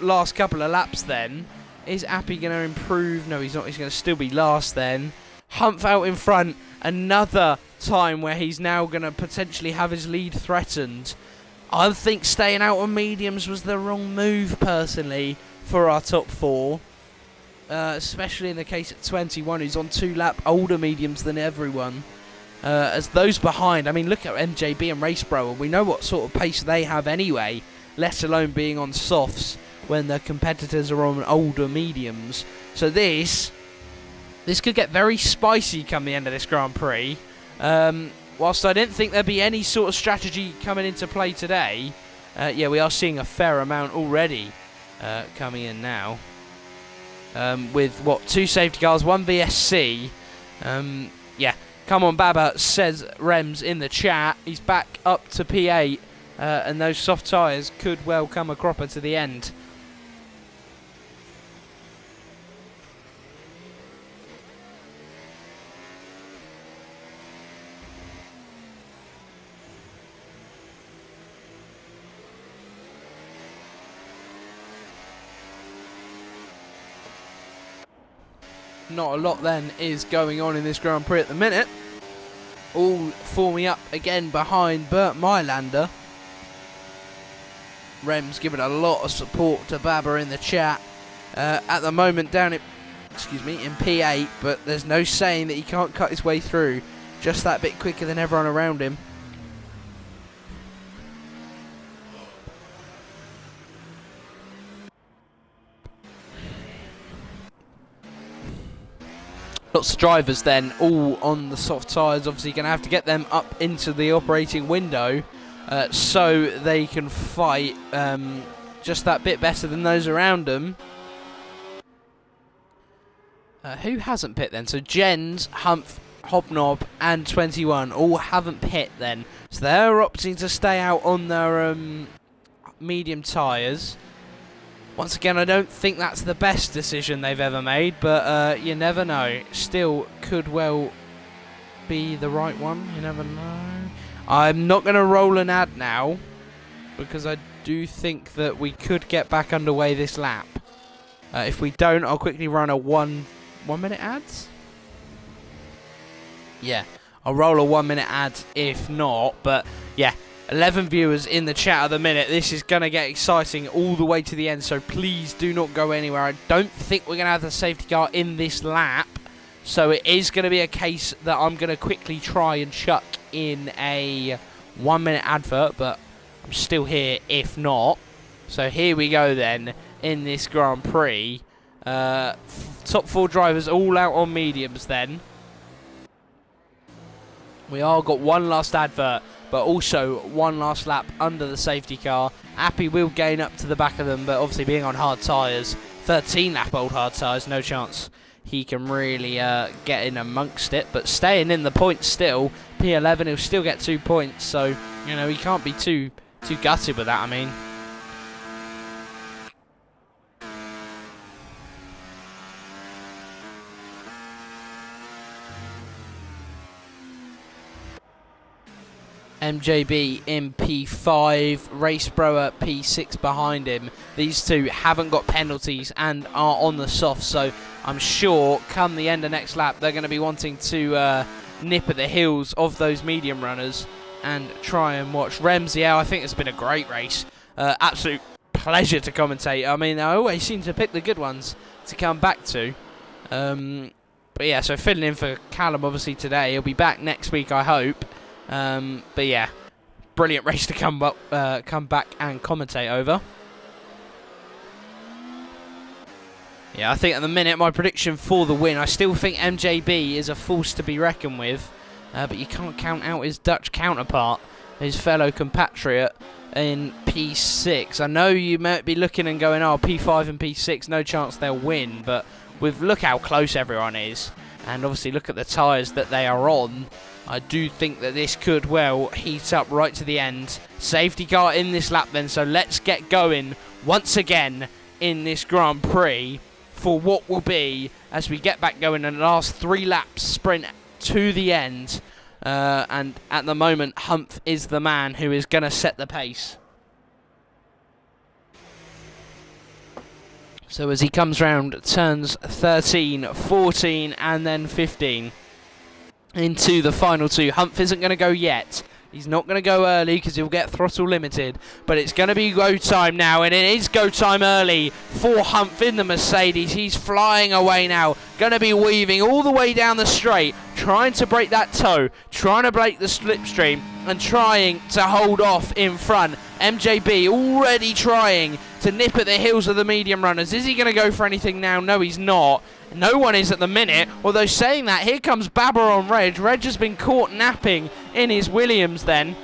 last couple of laps then. Is Appy going to improve? No, he's not. He's going to still be last then. Humph out in front. Another time where he's now going to potentially have his lead threatened. I think staying out on mediums was the wrong move, personally, for our top four. Especially in the case of 21, who's on 2 lap older mediums than everyone. As those behind, I mean, look at MJB and Racebro. We know what sort of pace they have anyway, let alone being on softs when the competitors are on older mediums. So this could get very spicy come the end of this Grand Prix. Whilst I didn't think there'd be any sort of strategy coming into play today, yeah, we are seeing a fair amount already coming in now. With, what, 2 safety cars, 1 VSC. Yeah, come on, Baba, says Rems in the chat. He's back up to P8, and those soft tyres could well come a cropper to the end. Not a lot then is going on in this Grand Prix at the minute. All forming up again behind Bert Mylander. Rem's giving a lot of support to Baba in the chat. At the moment down in, in P8, but there's no saying that he can't cut his way through. Just that bit quicker than everyone around him. Lots of drivers then, all on the soft tyres. Obviously going to have to get them up into the operating window so they can fight just that bit better than those around them. Who hasn't pit then? So Jens, Humph, Hobnob and 21 all haven't pit then. So they're opting to stay out on their medium tyres. Once again, I don't think that's the best decision they've ever made, but you never know. Still could well be the right one. You never know. I'm not going to roll an ad now, because I do think that we could get back underway this lap. If we don't, I'll quickly run a one minute ads. Yeah, I'll roll a 1 minute ad if not, but yeah. 11 viewers in the chat at the minute. This is going to get exciting all the way to the end, so please do not go anywhere. I don't think we're going to have the safety car in this lap, so it is going to be a case that I'm going to quickly try and chuck in a 1 minute advert, but I'm still here if not. So here we go then in this Grand Prix. Top 4 drivers all out on mediums then. We all got one last advert, but also one last lap under the safety car. Appy will gain up to the back of them, but obviously being on hard tyres, 13 lap old hard tyres, no chance he can really get in amongst it. But staying in the points still, P11, he'll still get 2 points, so you know he can't be too gutted with that. I mean, MJB in P5, Racebro at P6 behind him. These two haven't got penalties and are on the soft, so I'm sure come the end of next lap they're going to be wanting to nip at the heels of those medium runners and try and watch. Remsey, I think it's been a great race. Absolute pleasure to commentate. I mean, I always seem to pick the good ones to come back to. But yeah, so filling in for Callum obviously today. He'll be back next week, I hope. But yeah, brilliant race to come back and commentate over. Yeah, I think at the minute my prediction for the win, I still think MJB is a force to be reckoned with, but you can't count out his Dutch counterpart, his fellow compatriot in P6. I know you might be looking and going, oh, P5 and P6, no chance they'll win, but look how close everyone is, and obviously look at the tyres that they are on. I do think that this could well heat up right to the end. Safety car in this lap then, so let's get going once again in this Grand Prix for what will be, as we get back going in the last 3 laps sprint to the end. And at the moment, Humph is the man who is going to set the pace. So as he comes round turns 13, 14 and then 15 into the final 2, Humph isn't going to go yet. He's not going to go early because he'll get throttle limited, but it's going to be go time now, and it is go time early for Humph in the Mercedes. He's flying away now, going to be weaving all the way down the straight, trying to break that toe, trying to break the slipstream, and trying to hold off in front. MJB already trying to nip at the heels of the medium runners. Is he going to go for anything now? No, he's not. No one is at the minute, although saying that, here comes Babber on Reg. Reg has been caught napping in his Williams then.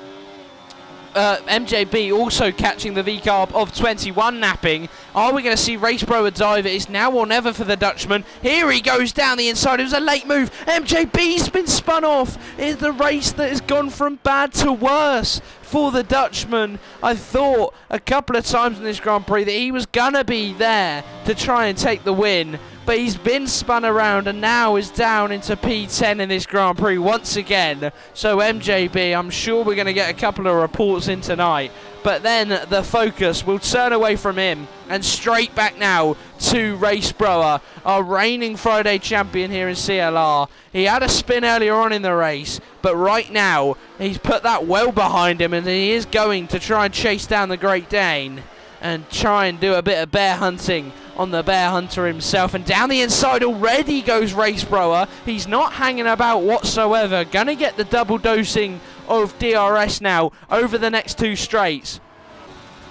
MJB also catching the V-carb of 21 napping. Are we going to see Racebro dive? It's now or never for the Dutchman. Here he goes down the inside. It was a late move. MJB's been spun off. It's the race that has gone from bad to worse for the Dutchman. I thought a couple of times in this Grand Prix that he was going to be there to try and take the win, but he's been spun around and now is down into P10 in this Grand Prix once again. So MJB, I'm sure we're going to get a couple of reports in tonight, but then the focus will turn away from him and straight back now to Racebrower, our reigning Friday champion here in CLR. He had a spin earlier on in the race, but right now he's put that well behind him, and he is going to try and chase down the Great Dane and try and do a bit of bear hunting on the bear hunter himself. And down the inside already goes Racebrower. He's not hanging about whatsoever. Gonna get the double dosing of DRS now over the next 2 straights.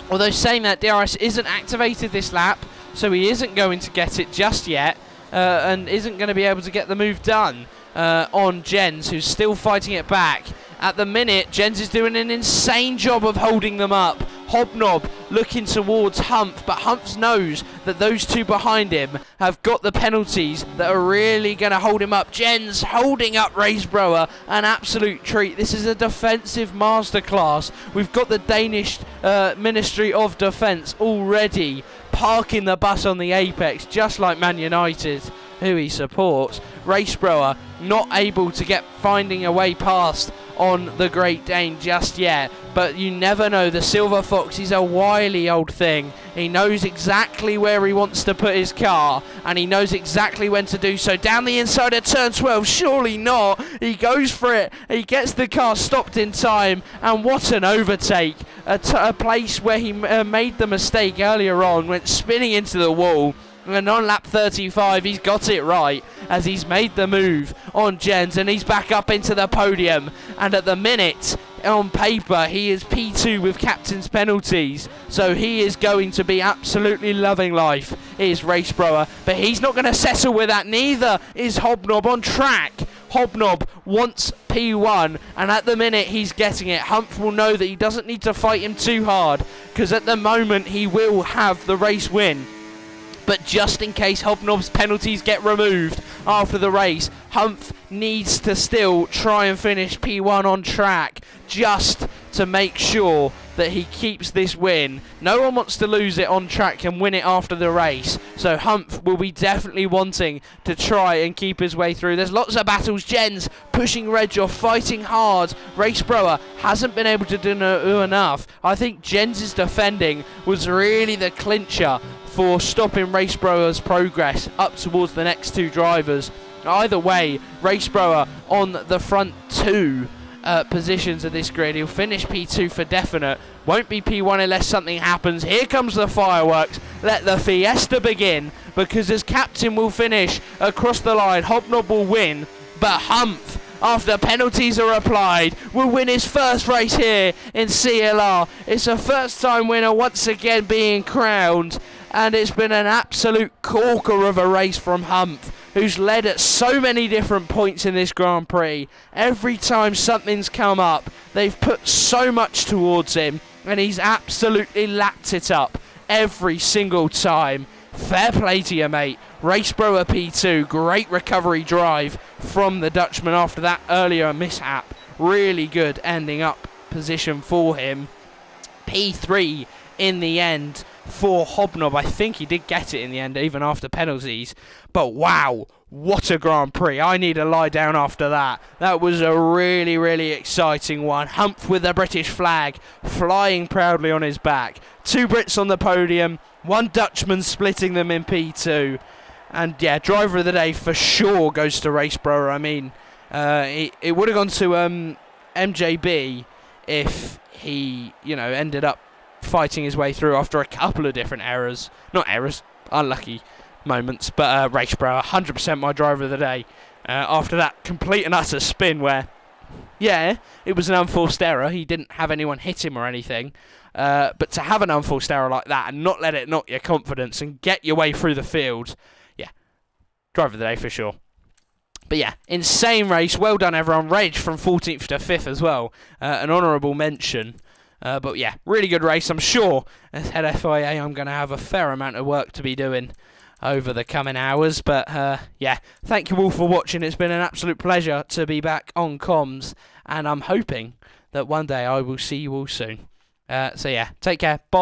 Although saying that, DRS isn't activated this lap, so he isn't going to get it just yet, and isn't going to be able to get the move done on Jens, who's still fighting it back. At the minute, Jens is doing an insane job of holding them up. Hobnob looking towards Humph, but Humph knows that those 2 behind him have got the penalties that are really going to hold him up. Jens holding up Racebrower, an absolute treat. This is a defensive masterclass. We've got the Danish Ministry of Defence already parking the bus on the apex, just like Man United, who he supports. Racebrower not able to finding a way past on the Great Dane just yet, but you never know. The Silver Fox is a wily old thing. He knows exactly where he wants to put his car, and he knows exactly when to do so. Down the inside of turn 12, surely not. He goes for it. He gets the car stopped in time, and what an overtake. A place where he made the mistake earlier on, went spinning into the wall. And on lap 35, he's got it right as he's made the move on Jens, and he's back up into the podium. And at the minute, on paper, he is P2 with captain's penalties, so he is going to be absolutely loving life, is Racebrower. But he's not going to settle with that, neither is Hobnob on track. Hobnob wants P1, and at the minute he's getting it. Humph will know that he doesn't need to fight him too hard, because at the moment he will have the race win. But just in case Hobnob's penalties get removed after the race, Humph needs to still try and finish P1 on track, just to make sure that he keeps this win. No one wants to lose it on track and win it after the race, so Humph will be definitely wanting to try and keep his way through. There's lots of battles. Jens pushing Reg off, fighting hard. Racebrower hasn't been able to do enough. I think Jens' defending was really the clincher for stopping Racebrower's progress up towards the next 2 drivers. Either way, Racebrower on the front 2 positions of this grid. He'll finish P2 for definite. Won't be P1 unless something happens. Here comes the fireworks. Let the fiesta begin, because as captain will finish across the line, Hobnob will win, but Humph, after penalties are applied, will win his first race here in CLR. It's a first time winner once again being crowned, and it's been an absolute corker of a race from Humph, who's led at so many different points in this Grand Prix. Every time something's come up, they've put so much towards him, and he's absolutely lapped it up every single time. Fair play to you, mate. Racebrower P2, great recovery drive from the Dutchman after that earlier mishap. Really good ending up position for him. P3 in the end for Hobnob. I think he did get it in the end, even after penalties. But wow, what a Grand Prix. I need to lie down after that. That was a really, really exciting one. Humph with the British flag flying proudly on his back. 2 Brits on the podium, 1 Dutchman splitting them in P2. And yeah, driver of the day for sure goes to Racebrower. I mean, it would have gone to MJB if he, ended up fighting his way through after a couple of different errors. Not errors, unlucky moments, but Racebrower, 100% my driver of the day. After that complete and utter spin where, yeah, it was an unforced error. He didn't have anyone hit him or anything. But to have an unforced error like that and not let it knock your confidence and get your way through the field, yeah, driver of the day for sure. But yeah, insane race. Well done, everyone. Reg from 14th to 5th as well. An honourable mention. But yeah, really good race. I'm sure as head FIA I'm going to have a fair amount of work to be doing over the coming hours. But yeah, thank you all for watching. It's been an absolute pleasure to be back on comms. And I'm hoping that one day I will see you all soon. So yeah, take care. Bye.